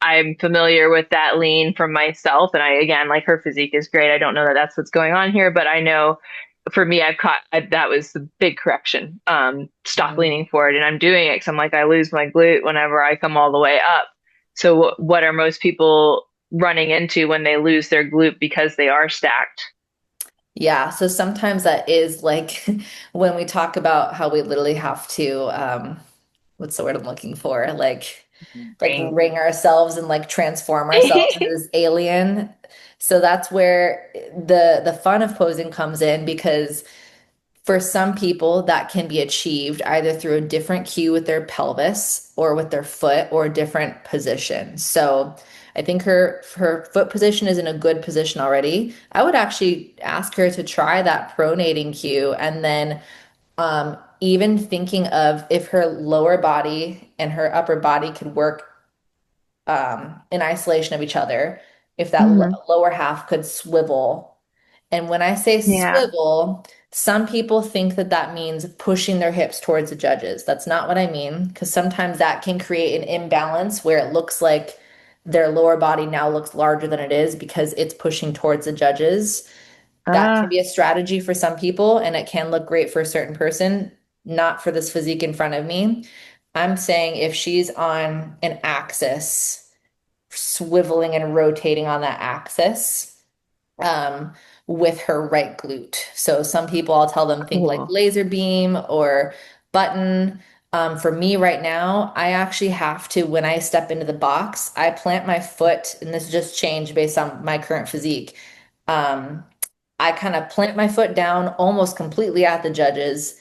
I'm familiar with that lean from myself, and I again like her physique is great. I don't know that that's what's going on here, but I know for me, that was the big correction. Stop Mhm. leaning forward, and I'm doing it because I'm like I lose my glute whenever I come all the way up. So what are most people running into when they lose their glute because they are stacked? Yeah, so sometimes that is like when we talk about how we literally have to, what's the word I'm looking for? Like Ring. ring ourselves and like transform ourselves into this alien. So that's where the fun of posing comes in, because for some people that can be achieved either through a different cue with their pelvis or with their foot or a different position. So I think her foot position is in a good position already. I would actually ask her to try that pronating cue, and then even thinking of if her lower body and her upper body could work in isolation of each other, if that Hmm. lower half could swivel. And when I say Yeah. swivel, some people think that that means pushing their hips towards the judges. That's not what I mean, because sometimes that can create an imbalance where it looks like their lower body now looks larger than it is because it's pushing towards the judges. That can Ah, be a strategy for some people, and it can look great for a certain person, not for this physique in front of me. I'm saying if she's on an axis, swiveling and rotating on that axis, um, with her right glute. So some people, I'll tell them think like cool. laser beam or button. For me right now, I actually have to, when I step into the box, I plant my foot, and this just changed based on my current physique. Um, I kind of plant my foot down almost completely at the judges,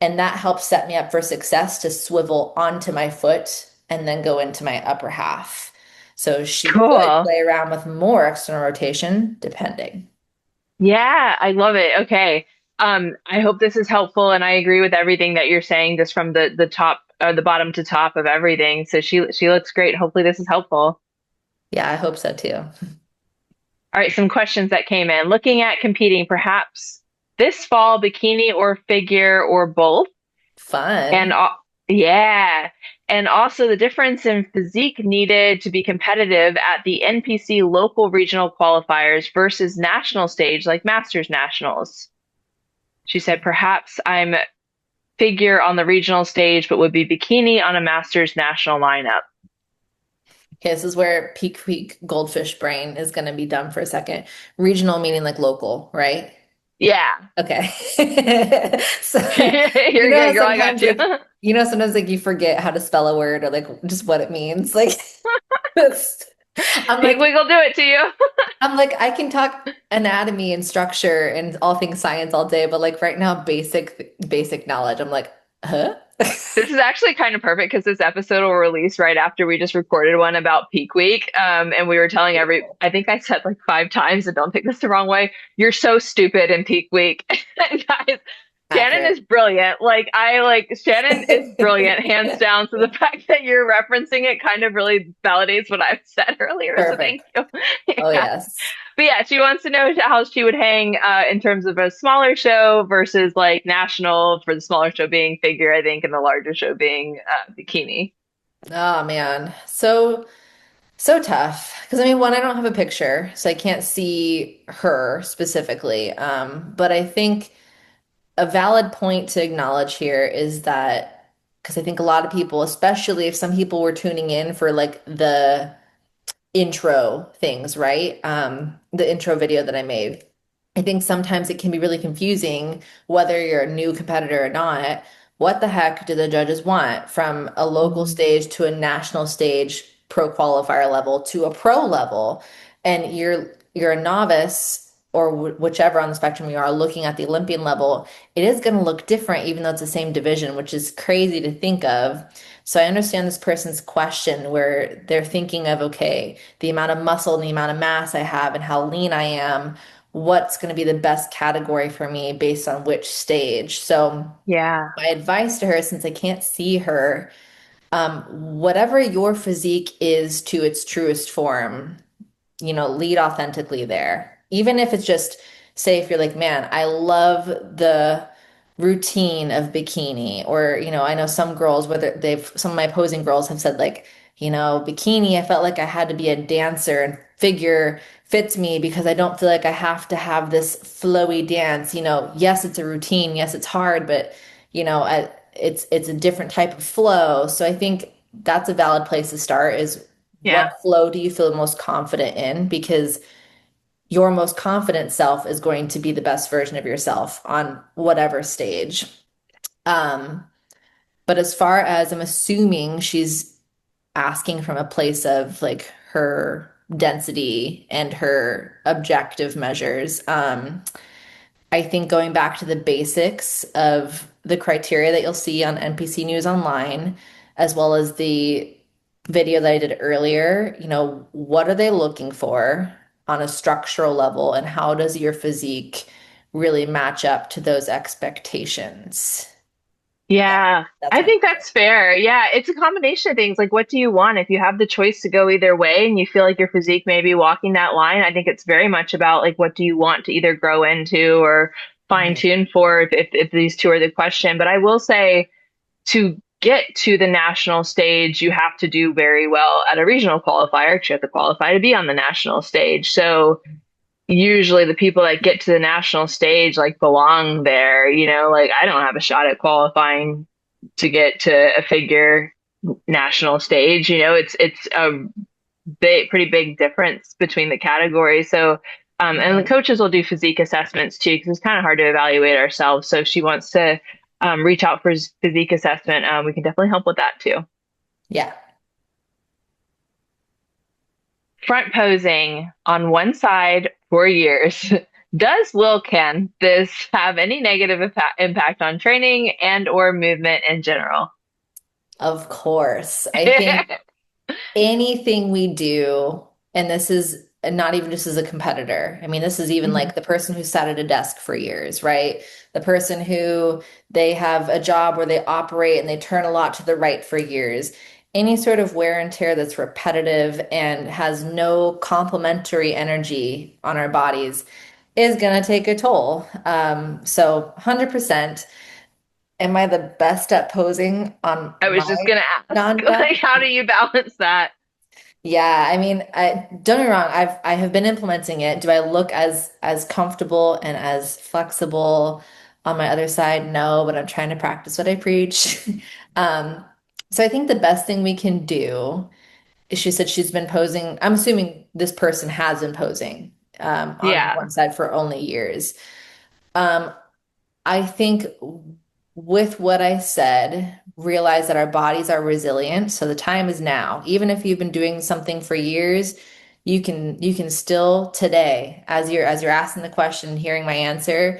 and that helps set me up for success to swivel onto my foot and then go into my upper half. So she could Cool. play around with more external rotation, depending. Yeah, I love it. Okay. I hope this is helpful, and I agree with everything that you're saying, just from the top or the bottom to top of everything. So she looks great. Hopefully this is helpful. Yeah, I hope so too. All right, some questions that came in. Looking at competing perhaps this fall, bikini or figure or both. And Fun. yeah, and also the difference in physique needed to be competitive at the NPC local regional qualifiers versus national stage like Masters Nationals. She said, perhaps I'm figure on the regional stage, but would be bikini on a Masters national lineup. Okay, this is where peak goldfish brain is going to be done for a second. Regional meaning like local, right? Yeah. Okay. So, You're good, girl. I got sometimes you. sometimes like you forget how to spell a word or like just what it means. Like, it's- I'm Pink like, wig will do it to you. I can talk anatomy and structure and all things science all day, but like right now, basic knowledge. I'm like, huh? This is actually kind of perfect because this episode will release right after we just recorded one about Peak Week. And we were telling I think I said like 5 times, and don't take this the wrong way, you're so stupid in Peak Week. Guys, Shannon Accurate. is brilliant. Shannon is brilliant, hands down. So the fact that you're referencing it kind of really validates what I've said earlier. So Perfect. thank you. Oh, Yeah. yes. But yeah, she wants to know how she would hang in terms of a smaller show versus like national, for the smaller show being figure, I think, and the larger show being bikini. Oh man. So tough. Because I mean, one, I don't have a picture, so I can't see her specifically. But I think a valid point to acknowledge here is that because I think a lot of people, especially if some people were tuning in for like the intro things, right? The intro video that I made. I think sometimes it can be really confusing whether you're a new competitor or not. What the heck do the judges want from a local stage to a national stage, pro qualifier level to a pro level? And you're a novice or whichever on the spectrum you are looking at the Olympian level, it is going to look different even though it's the same division, which is crazy to think of. So I understand this person's question where they're thinking of, okay, the amount of muscle and the amount of mass I have and how lean I am, what's going to be the best category for me based on which stage. So Yeah. my advice to her, since I can't see her, whatever your physique is to its truest form, lead authentically there. Even if it's just, say, if you're like, man, I love the routine of bikini, or, I know some girls, some of my posing girls have said, like, bikini, I felt like I had to be a dancer and figure fits me because I don't feel like I have to have this flowy dance. Yes, it's a routine. Yes, it's hard, but, it's a different type of flow. So I think that's a valid place to start is Yeah. what flow do you feel most confident in? Because your most confident self is going to be the best version of yourself on whatever stage. Um, but as far as I'm assuming she's asking from a place of like her density and her objective measures, I think going back to the basics of the criteria that you'll see on NPC News Online, as well as the video that I did earlier, what are they looking for on a structural level, and how does your physique really match up to those expectations? That, Yeah. that's I my think that's fair. Yeah. It's a combination of things. Like, what do you want? If you have the choice to go either way and you feel like your physique may be walking that line, I think it's very much about like, what do you want to either grow into or fine Mhm. tune for if these two are the question. But I will say, to get to the national stage, you have to do very well at a regional qualifier because you have to qualify to be on the national stage. So usually the people that get to the national stage like belong there, like I don't have a shot at qualifying to get to a figure national stage. It's a pretty big difference between the categories. So and the Mhm. coaches will do physique assessments too, because it's kind of hard to evaluate ourselves. So if she wants to reach out for physique assessment, we can definitely help with that too. Yeah. Front posing on one side for years. Does Will can this have any negative impact on training and or movement in general? Of course. I think anything we do, and this is not even just as a competitor. I mean, this is even Mhm. like the person who sat at a desk for years, right? The person who they have a job where they operate and they turn a lot to the right for years. any sort of wear and tear that's repetitive and has no complementary energy on our bodies is going to take a toll. So 100%. Am I the best at posing on I was my just gonna ask, non-fat? like, how do you balance that? Yeah, I mean, don't get me wrong, I have been implementing it. Do I look as comfortable and as flexible on my other side? No, but I'm trying to practice what I preach. Um, so I think the best thing we can do is she said she's been posing. I'm assuming this person has been posing on Yeah, one side for only years. Um, I think with what I said, realize that our bodies are resilient. So the time is now. Even if you've been doing something for years, you can still today, as you're asking the question, hearing my answer,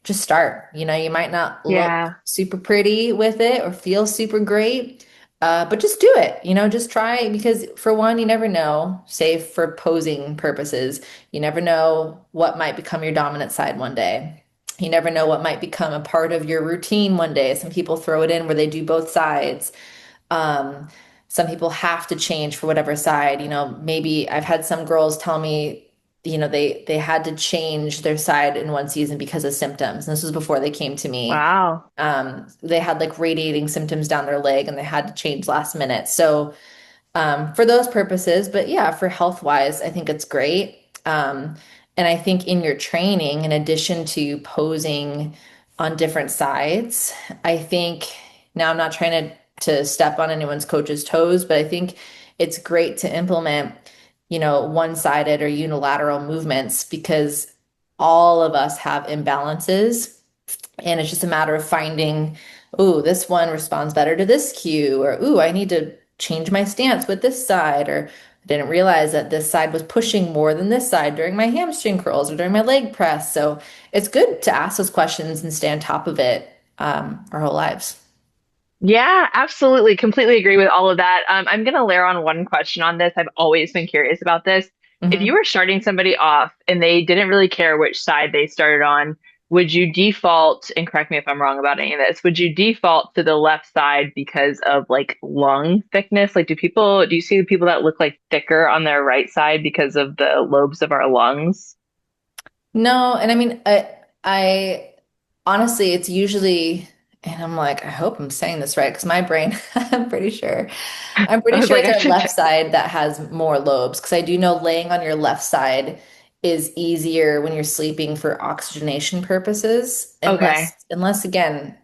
just start. You might not look yeah, super pretty with it or feel super great, but just do it. Just try because for one, you never know, save for posing purposes, you never know what might become your dominant side one day. You never know what might become a part of your routine one day. Some people throw it in where they do both sides. Um, some people have to change for whatever side. Maybe I've had some girls tell me, they had to change their side in one season because of symptoms. And this was before they came to me. wow. They had like radiating symptoms down their leg and they had to change last minute. So for those purposes. But yeah, for health wise, I think it's great. And I think in your training, in addition to posing on different sides, I think now I'm not trying to step on anyone's coach's toes, but I think it's great to implement, one-sided or unilateral movements because all of us have imbalances. And it's just a matter of finding, ooh, this one responds better to this cue, or ooh, I need to change my stance with this side, or I didn't realize that this side was pushing more than this side during my hamstring curls or during my leg press. So it's good to ask those questions and stay on top of it our whole lives. Yeah, absolutely. Completely agree with all of that. I'm going to layer on one question on this. I've always been curious about this. If you hmm were starting somebody off and they didn't really care which side they started on, would you default, and correct me if I'm wrong about any of this, would you default to the left side because of like lung thickness? Like, do you see the people that look like thicker on their right side because of the lobes of our lungs? No, and I mean, I honestly, it's usually, and I'm like, I hope I'm saying this right because my brain, I'm pretty sure. I'm I pretty was sure like, it's I our should left check. side that has more lobes because I do know laying on your left side is easier when you're sleeping for oxygenation purposes, Okay. unless again,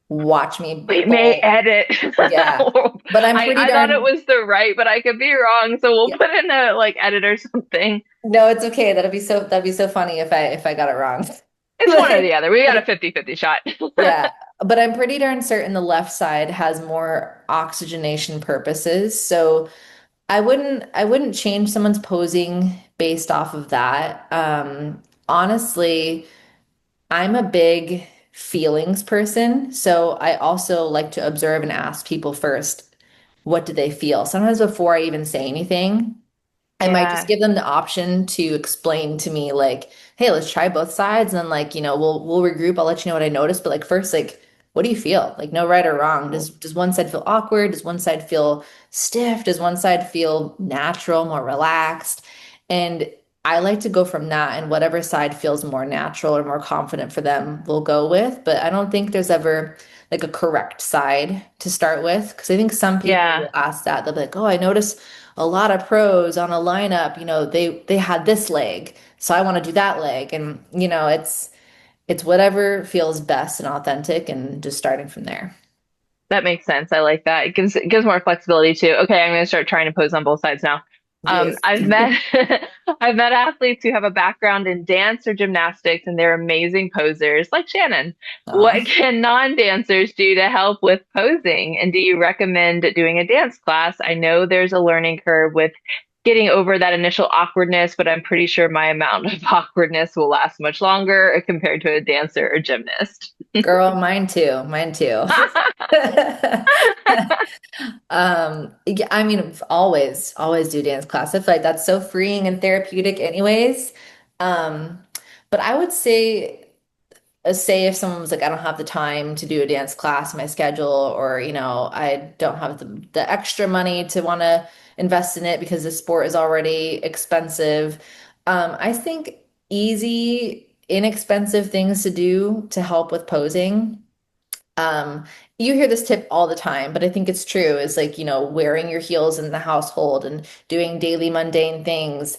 watch me We may bowl. edit. Yeah. But I'm pretty I thought it darn, was the right, but I could be wrong. So we'll yeah. put in a like edit or something. No, it's okay. That'd be so funny if I got it wrong. It's one or But the other. We got a but 50-50 shot. yeah, but I'm pretty darn certain the left side has more oxygenation purposes. So I wouldn't change someone's posing based off of that. Honestly, I'm a big feelings person, so I also like to observe and ask people first, what do they feel? Sometimes before I even say anything. I might just Yeah. give them the option to explain to me like, hey, let's try both sides and then like, we'll regroup. I'll let you know what I noticed. But like first, like, what do you feel? Like no right or wrong. Does one side feel awkward? Does one side feel stiff? Does one side feel natural, more relaxed? And I like to go from that and whatever side feels more natural or more confident for them, we'll go with. But I don't think there's ever like a correct side to start with. Because I think some people Yeah. will ask that. They'll be like, oh, I noticed a lot of pros on a lineup, they had this leg, so I want to do that leg. And it's whatever feels best and authentic and just starting from there. That makes sense. I like that. It gives more flexibility too. Okay, I'm gonna start trying to pose on both sides now. Yes. I've met I've met athletes who have a background in dance or gymnastics and they're amazing posers, like Shannon. What Aw. can non-dancers do to help with posing? And do you recommend doing a dance class? I know there's a learning curve with getting over that initial awkwardness, but I'm pretty sure my amount of awkwardness will last much longer compared to a dancer or gymnast. Girl, mine too. Mine too. Yeah, I mean, always do dance class. I feel like that's so freeing and therapeutic anyways. Um, but I would say say if someone was like, I don't have the time to do a dance class in my schedule, or, I don't have the extra money to want to invest in it because the sport is already expensive. I think easy, inexpensive things to do to help with posing. Um, you hear this tip all the time, but I think it's true, is like, wearing your heels in the household and doing daily mundane things.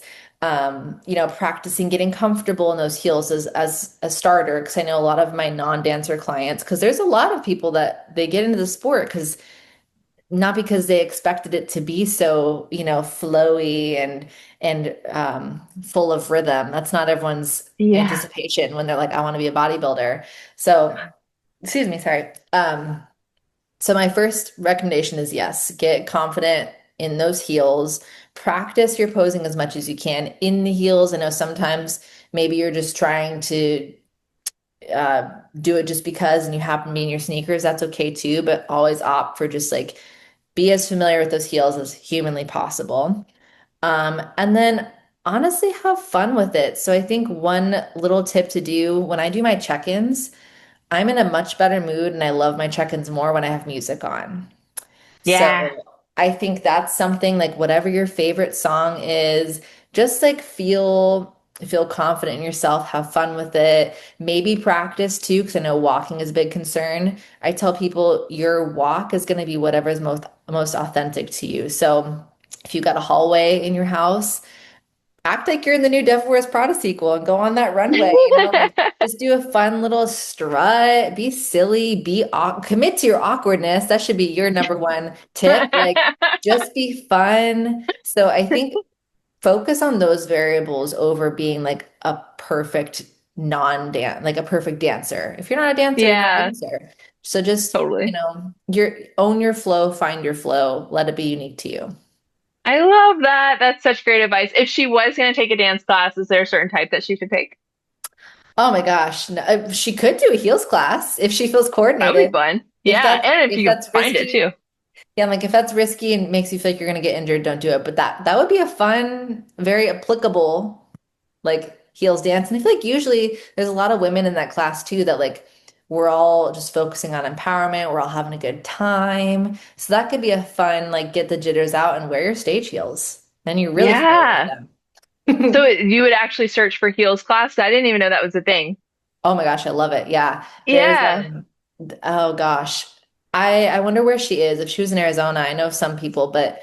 Practicing getting comfortable in those heels as a starter. Because I know a lot of my non-dancer clients, because there's a lot of people that they get into the sport because not because they expected it to be so, flowy and full of rhythm. That's not everyone's Yeah. anticipation when they're like, I want to be a bodybuilder. So, excuse me, sorry. So my first recommendation is yes, get confident in those heels. Practice your posing as much as you can in the heels. I know sometimes maybe you're just trying to uh, do it just because and you happen to be in your sneakers. That's okay too, but always opt for just like be as familiar with those heels as humanly possible. And then honestly have fun with it. So I think one little tip to do when I do my check-ins, I'm in a much better mood and I love my check-ins more when I have music on. Yeah. So I think that's something like whatever your favorite song is, just like feel confident in yourself, have fun with it. Maybe practice too, because I know walking is a big concern. I tell people your walk is going to be whatever is most authentic to you. So if you got a hallway in your house, act like you're in the new Devil Wears Prada sequel and go on that runway, like just do a fun little strut, be silly, commit to your awkwardness. That should be your number one tip. Like just be fun. So I think focus on those variables over being like a perfect non-dance, like a perfect dancer. If you're not a dancer, you're not a Yeah, dancer. So just, totally. own your flow, find your flow, let it be unique to you. I love that. That's such great advice. If she was going to take a dance class, is there a certain type that she should take? Oh my gosh. No, she could do a heels class if she feels That would be coordinated. fun. If Yeah, that's and if if you could that's find it risky, too. yeah, like if that's risky and makes you feel like you're gonna get injured, don't do it. But that would be a fun, very applicable like heels dance. And I feel like usually there's a lot of women in that class too that like we're all just focusing on empowerment, we're all having a good time. So that could be a fun, like get the jitters out and wear your stage heels. Then you're really familiar Yeah. with So them. you would actually search for heels class? I didn't even know that was a thing. Oh my gosh, I love it. Yeah. There's Yeah. oh gosh. I wonder where she is. If she was in Arizona, I know some people, but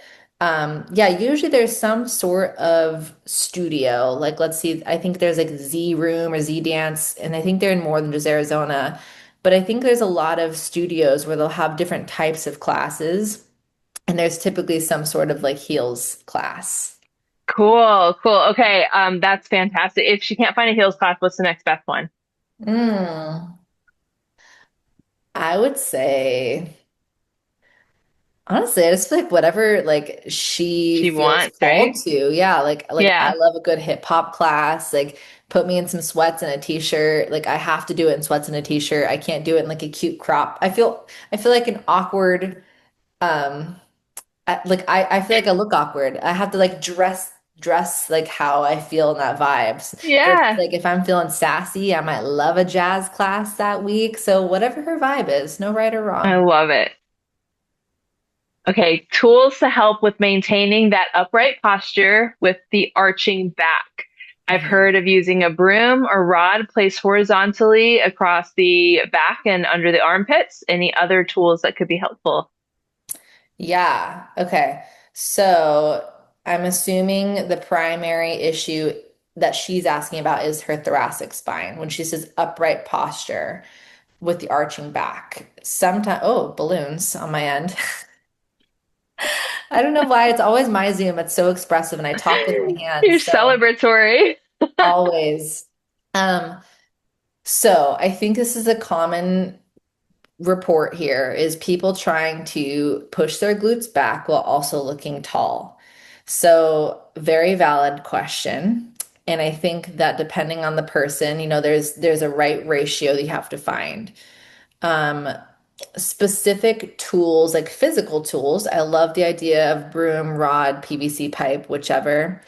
yeah, usually there's some sort of studio. Like let's see, I think there's like Z Room or Z Dance, and I think they're in more than just Arizona. But I think there's a lot of studios where they'll have different types of classes, and there's typically some sort of like heels class. Cool, cool. Okay, that's fantastic. If she can't find a heels class, what's the next best one? Mm, I would say. Honestly, I just feel like whatever like she She feels wants, called right? to. Yeah, like I Yeah. love a good hip hop class. Like put me in some sweats and a t-shirt. Like I have to do it in sweats and a t-shirt. I can't do it in like a cute crop. I feel like an awkward I feel like I look awkward. I have to like dress like how I feel in that vibes. Versus Yeah. like if I'm feeling sassy, I might love a jazz class that week. So whatever her vibe is, no right or I wrong. love it. Okay, tools to help with maintaining that upright posture with the arching back. I've Mhm. heard of using a broom or rod placed horizontally across the back and under the armpits. Any other tools that could be helpful? Yeah. Okay. So I'm assuming the primary issue that she's asking about is her thoracic spine when she says upright posture with the arching back. Sometimes, oh, balloons on my end. I don't know why it's always my Zoom. It's so expressive and I talk with my You're hands. So celebratory. always. Um, so I think this is a common report here is people trying to push their glutes back while also looking tall. So, very valid question. And I think that depending on the person, there's a right ratio that you have to find. Um, Specific tools, like physical tools, I love the idea of broom, rod, PVC pipe, whichever.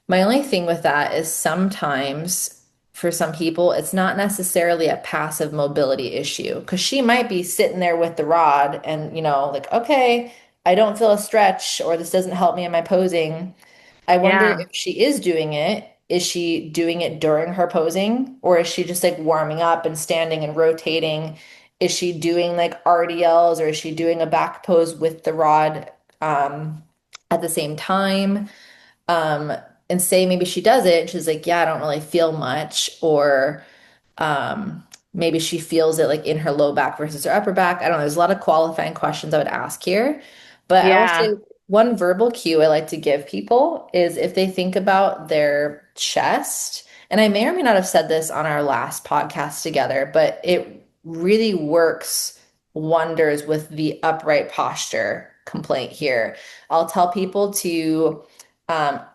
My only thing with that is sometimes for some people, it's not necessarily a passive mobility issue because she might be sitting there with the rod and, like, okay, I don't feel a stretch or this doesn't help me in my posing. I wonder Yeah. if she is doing it. Is she doing it during her posing or is she just like warming up and standing and rotating? Is she doing like RDLs or is she doing a back pose with the rod at the same time? Um, and say maybe she does it and she's like, yeah, I don't really feel much, or maybe she feels it like in her low back versus her upper back. I don't know. There's a lot of qualifying questions I would ask here, but I will Yeah. say one verbal cue I like to give people is if they think about their chest, and I may or may not have said this on our last podcast together, but it really works wonders with the upright posture complaint here. I'll tell people to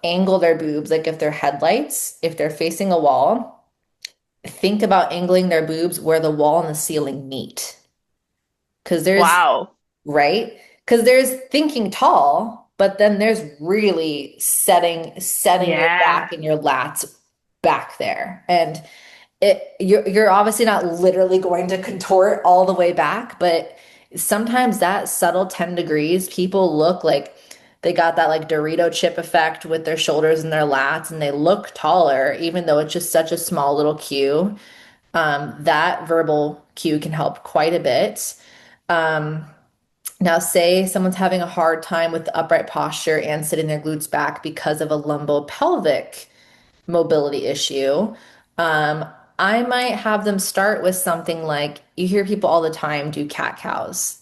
angle their boobs, like if they're headlights, if they're facing a wall, think about angling their boobs where the wall and the ceiling meet. Because there's, Wow. right? Because there's thinking tall, but then there's really setting your Yeah. back and your lats back there. And you're obviously not literally going to contort all the way back, but sometimes that subtle 10 degrees, people look like they got that like Dorito chip effect with their shoulders and their lats, and they look taller, even though it's just such a small little cue. That verbal cue can help quite a bit. Um, Now, say someone's having a hard time with the upright posture and sitting their glutes back because of a lumbopelvic mobility issue. Um, I might have them start with something like you hear people all the time do cat cows.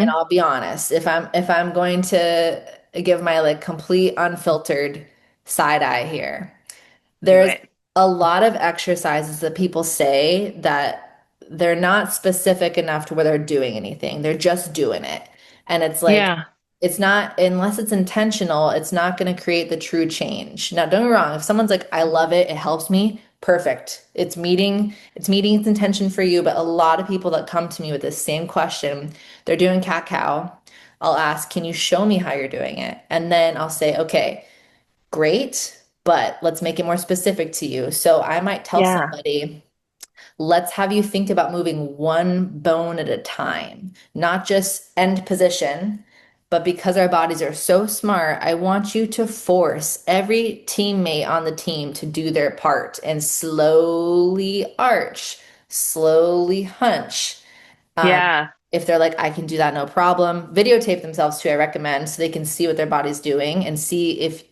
And Hmm. I'll be honest, if I'm going to give my like complete unfiltered side eye here, Do there's it. a lot of exercises that people say that they're not specific enough to where they're doing anything. They're just doing it. And it's like, Yeah. it's not, unless it's intentional, it's not going to create the true change. Now, don't get me wrong. If someone's like, I love it, it helps me, perfect. It's meeting its intention for you. But a lot of people that come to me with this same question, they're doing cat cow. I'll ask, can you show me how you're doing it? And then I'll say, okay, great, but let's make it more specific to you. So I might tell Yeah. somebody, let's have you think about moving one bone at a time, not just end position. But because our bodies are so smart, I want you to force every teammate on the team to do their part and slowly arch, slowly hunch. Um, Yeah. if they're like, I can do that, no problem, videotape themselves too, I recommend, so they can see what their body's doing and see if,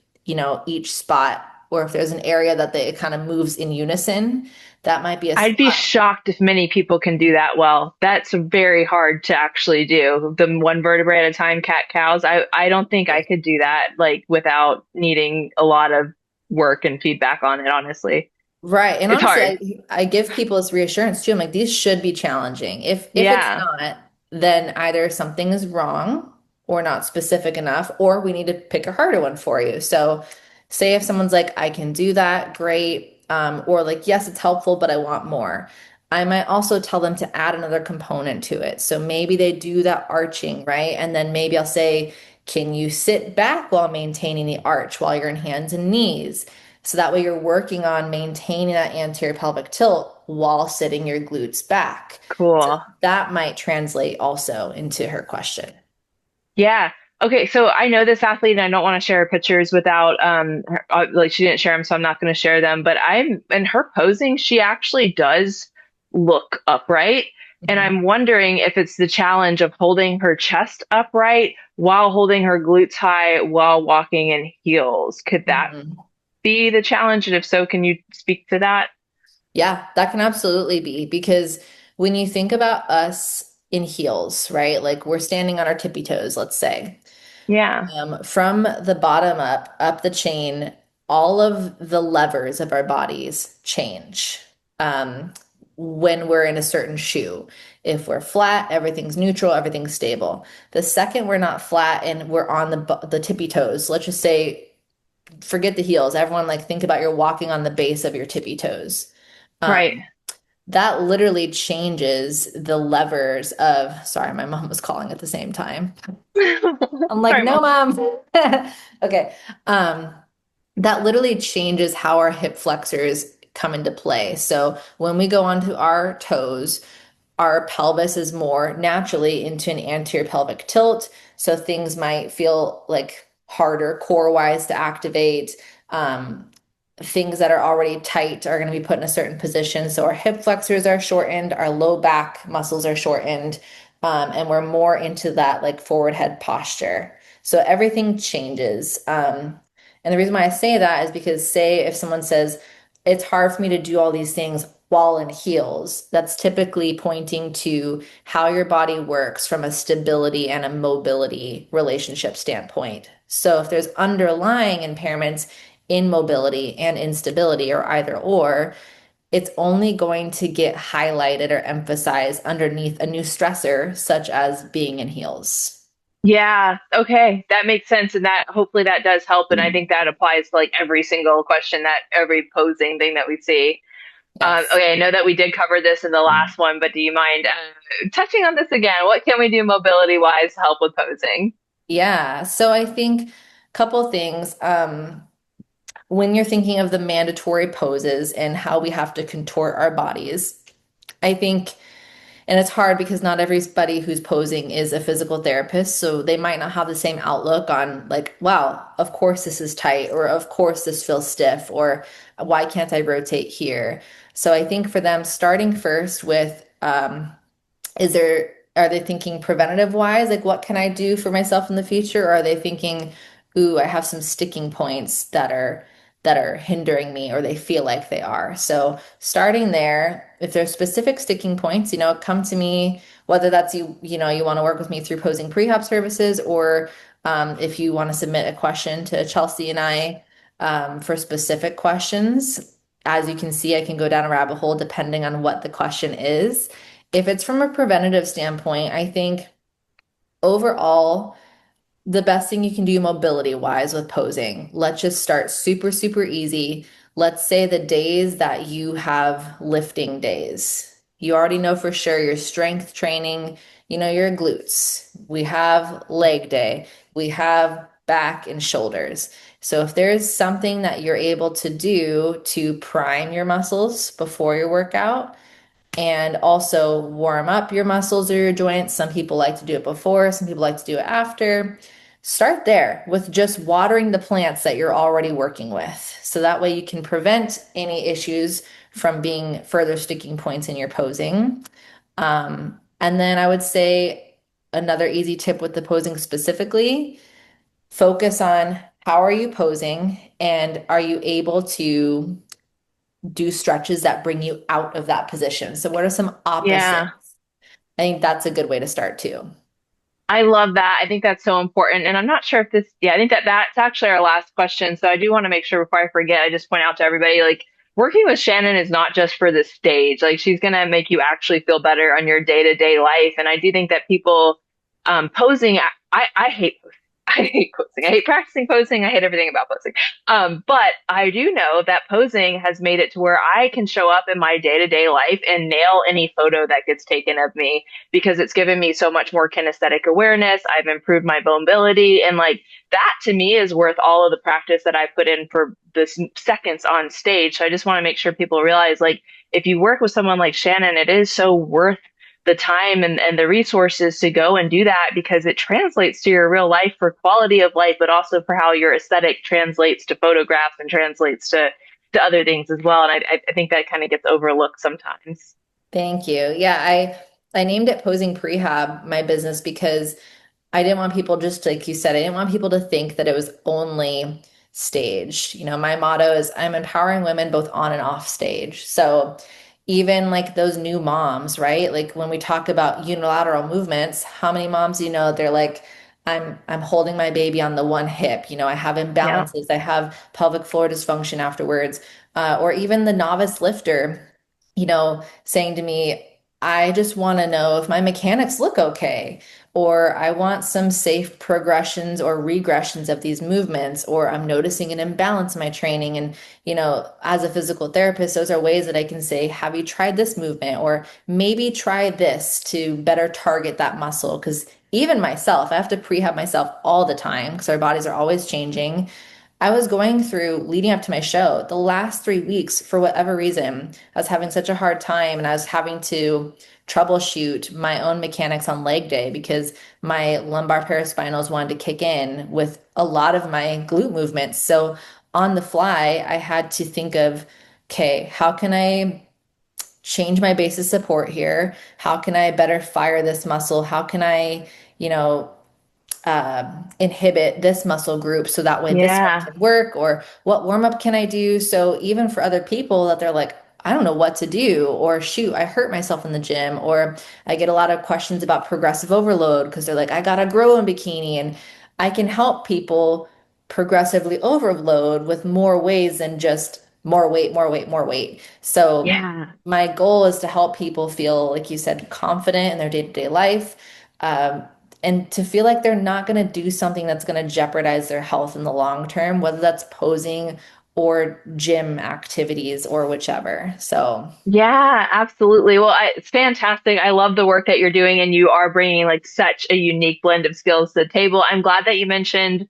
each spot or if there's an area that it kind of moves in unison. That might be a I'd be spot. shocked if many people can do that well. That's very hard to actually do. The one vertebrae at a time, cat cows. I don't think I could do that like without needing a lot of work and feedback on it, honestly. Right. And It's honestly, hard. I give people this reassurance too. I'm like, these should be challenging. If it's Yeah. not, then either something is wrong or not specific enough, or we need to pick a harder one for you. So say if someone's like, I can do that, great. Or like, yes, it's helpful, but I want more. I might also tell them to add another component to it. So maybe they do that arching, right? And then maybe I'll say, can you sit back while maintaining the arch while you're in hands and knees? So that way you're working on maintaining that anterior pelvic tilt while sitting your glutes back. So Cool. that might translate also into her question. Yeah. Okay, so I know this athlete and I don't want to share her pictures without like she didn't share them, so I'm not going to share them, but I'm in her posing, she actually does look upright. And Mhm. I'm wondering if it's the challenge of holding her chest upright while holding her glutes high while walking in heels. Could that Mhm. be the challenge? And if so, can you speak to that? Yeah, that can absolutely be because when you think about us in heels, right? Like we're standing on our tippy toes, let's say. Yeah. From the bottom up the chain, all of the levers of our bodies change um, when we're in a certain shoe. If we're flat, everything's neutral, everything's stable. The second we're not flat and we're on the tippy toes, let's just say, forget the heels. Everyone, like, think about you're walking on the base of your tippy toes. Right. Um, that literally changes the levers of, sorry, my mom was calling at the same time. I'm like, Sorry, no, Mom. mom. Okay. Um, that literally changes how our hip flexors come into play. So when we go onto our toes, our pelvis is more naturally into an anterior pelvic tilt. So things might feel like harder core wise to activate. Um, Things that are already tight are going to be put in a certain position. So our hip flexors are shortened, our low back muscles are shortened, and we're more into that like forward head posture. So everything changes. And the reason why I say that is because, say, if someone says, it's hard for me to do all these things while in heels, that's typically pointing to how your body works from a stability and a mobility relationship standpoint. So if there's underlying impairments in mobility and instability, or either or, it's only going to get highlighted or emphasized underneath a new stressor, such as being in heels. Yeah. Okay. That makes sense. And that hopefully that does help. And I think that applies to like every single question that every posing thing that we see. Yes. Okay. I know that we did cover this in the last one, but do you mind touching on this again? What can we do mobility wise to help with posing? Yeah. So I think a couple things. When you're thinking of the mandatory poses and how we have to contort our bodies, I think, and it's hard because not everybody who's posing is a physical therapist, so they might not have the same outlook on, like, wow, of course this is tight, or of course this feels stiff, or why can't I rotate here? So I think for them, starting first with, are they thinking preventative wise, like what can I do for myself in the future? Or are they thinking, ooh, I have some sticking points that are hindering me, or they feel like they are. So starting there, if there's specific sticking points, come to me, whether that's you want to work with me through Posing Prehab services, or if you want to submit a question to Chelsea and I for specific questions. As you can see, I can go down a rabbit hole depending on what the question is. If it's from a preventative standpoint, I think overall, the best thing you can do mobility wise with posing, let's just start super, super easy. Let's say the days that you have lifting days, you already know for sure your strength training, your glutes. We have leg day, we have back and shoulders. So if there's something that you're able to do to prime your muscles before your workout, and also warm up your muscles or your joints. Some people like to do it before, some people like to do it after. Start there with just watering the plants that you're already working with. So that way you can prevent any issues from being further sticking points in your posing. And then I would say another easy tip with the posing specifically, focus on how are you posing and are you able to do stretches that bring you out of that position. So what are some opposites? Yeah. I think that's a good way to start too. I love that. I think that's so important. And I'm not sure if I think that that's actually our last question. So I do want to make sure before I forget, I just point out to everybody, like working with Shannon is not just for the stage. Like she's going to make you actually feel better on your day-to-day life. And I do think that people, posing, I hate posing. I hate posing. I hate practicing posing. I hate everything about posing. But I do know that posing has made it to where I can show up in my day-to-day life and nail any photo that gets taken of me because it's given me so much more kinesthetic awareness. I've improved my mobility. And like that to me is worth all of the practice that I put in for the seconds on stage. So I just want to make sure people realize like if you work with someone like Shannon, it is so worth the time and the resources to go and do that because it translates to your real life for quality of life, but also for how your aesthetic translates to photographs and translates to other things as well. And I think that kind of gets overlooked sometimes. Thank you. Yeah, I named it Posing Prehab, my business, because I didn't want people, just like you said, I didn't want people to think that it was only stage. My motto is I'm empowering women both on and off stage. So even like those new moms, right? Like when we talk about unilateral movements, how many moms they're like, I'm holding my baby on the one hip. I have Yeah. imbalances. I have pelvic floor dysfunction afterwards. Or even the novice lifter, saying to me, I just want to know if my mechanics look okay, or I want some safe progressions or regressions of these movements, or I'm noticing an imbalance in my training. And, as a physical therapist, those are ways that I can say, have you tried this movement? Or maybe try this to better target that muscle. Because even myself, I have to prehab myself all the time because our bodies are always changing. I was going through leading up to my show, the last 3 weeks, for whatever reason, I was having such a hard time and I was having to troubleshoot my own mechanics on leg day because my lumbar paraspinals wanted to kick in with a lot of my glute movements. So on the fly, I had to think of, okay, how can I change my base of support here? How can I better fire this muscle? How can I, you know, inhibit this muscle group so that way this one Yeah. can work, or what warm up can I do? So even for other people that they're like, I don't know what to do, or shoot, I hurt myself in the gym, or I get a lot of questions about progressive overload because they're like, I gotta grow in bikini, and I can help people progressively overload with more ways than just more weight, more weight, more weight. So Yeah. my goal is to help people feel, like you said, confident in their day-to-day life. Um, and to feel like they're not going to do something that's going to jeopardize their health in the long term, whether that's posing or gym activities or whichever. So, Yeah, absolutely. Well, it's fantastic. I love the work that you're doing, and you are bringing like such a unique blend of skills to the table. I'm glad that you mentioned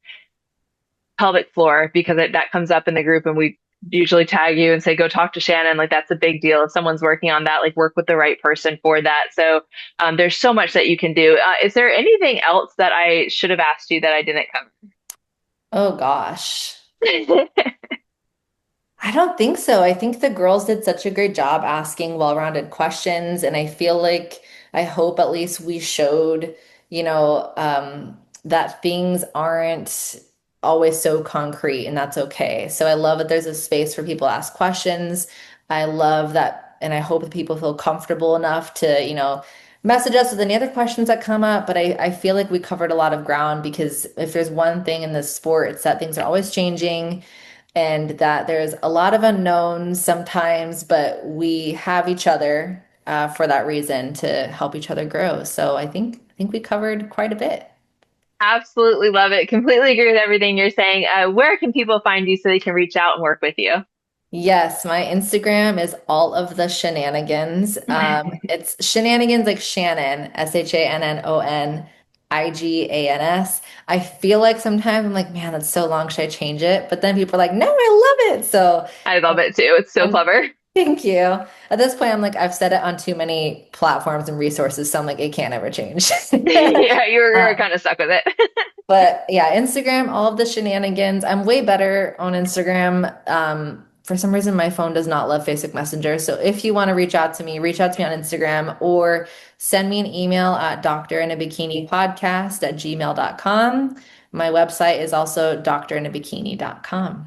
pelvic floor because that comes up in the group, and we usually tag you and say, go talk to Shannon. Like that's a big deal. If someone's working on that, like work with the right person for that. So there's so much that you can do. Is there anything else that I should have asked you that I didn't oh gosh. cover? I don't think so. I think the girls did such a great job asking well-rounded questions, and I feel like I hope at least we showed, that things aren't always so concrete, and that's okay. So I love that there's a space for people to ask questions. I love that, and I hope that people feel comfortable enough to, message us with any other questions that come up. But I feel like we covered a lot of ground because if there's one thing in this sport, it's that things are always changing and that there's a lot of unknowns sometimes, but we have each other for that reason to help each other grow. So I think we covered quite a bit. Absolutely love it. Completely agree with everything you're saying. Where can people find you so they can reach out and work with you? Yes, my Instagram is all of the shenanigans. It's shenanigans like Shannon, SHANNONIGANS. I feel like sometimes I'm like, man, that's so long. Should I change it? But then people are like, no, I love it. So I love it too. It's so I'm clever. thank you. At this point, I'm like, I've said it on too many platforms and resources, so I'm like, it can't ever change. Yeah, you were Um, kind of stuck with it. but yeah, Instagram, all of the shenanigans. I'm way better on Instagram. For some reason, my phone does not love Facebook Messenger. So if you want to reach out to me on Instagram or send me an email at doctorinabikinipodcast@gmail.com. My website is also doctorinabikini.com.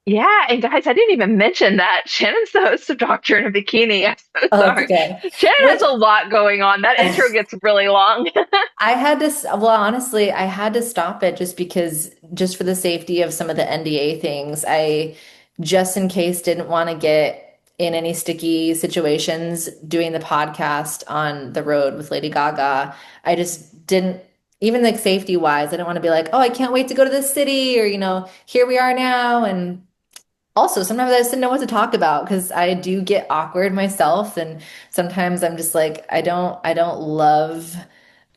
Yeah, and guys, I didn't even mention that Shannon's the host of Doctor in a Bikini. I'm so Oh, it's sorry. okay. Shannon has Which a lot going on. That intro gets really long. I had to, well, honestly, I had to stop it just because, just for the safety of some of the NDA things. I, just in case, didn't want to get in any sticky situations doing the podcast on the road with Lady Gaga. I just didn't, even like safety wise, I didn't want to be like, oh, I can't wait to go to this city, or, here we are now. And also, sometimes I just didn't know what to talk about because I do get awkward myself, and sometimes I'm just like, I don't love.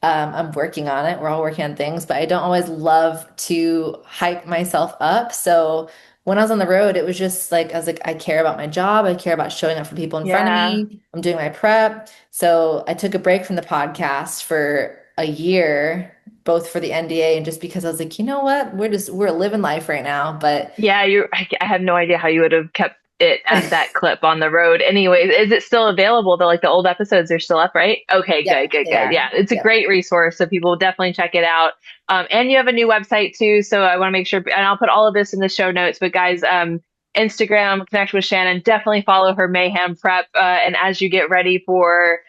I'm working on it. We're all working on things, but I don't always love to hype myself up. So when I was on the road, it was just like, I was like, I care about my job. I care about showing up for people in front of Yeah. me. I'm doing my prep. So I took a break from the podcast for a year, both for the NDA and just because I was like, you know what? We're living life right now. But Yeah, I have no idea how you would have kept it at that clip on the road. Anyways, is it still available? Like the old episodes are still up, right? Okay, yeah, good, good, they good. Yeah, are. it's a Yep. great resource, so people will definitely check it out. And you have a new website too, so I want to make sure, and I'll put all of this in the show notes. But guys, Instagram, connect with Shannon. Definitely follow her Mayhem Prep, and as you get ready for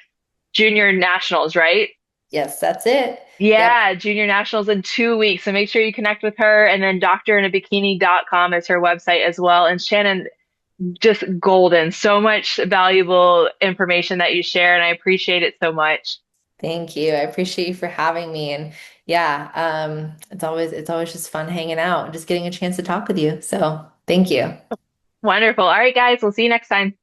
Junior Nationals, right? Yes, that's it. Yep. Yeah, Junior Nationals in 2 weeks. So make sure you connect with her. And then doctorinabikini.com is her website as well. And Shannon, just golden. So much valuable information that you share, and I appreciate it so much. Thank you. I appreciate you for having me. And yeah, it's always just fun hanging out and just getting a chance to talk with you. So thank you. Wonderful. All right, guys, we'll see you next time.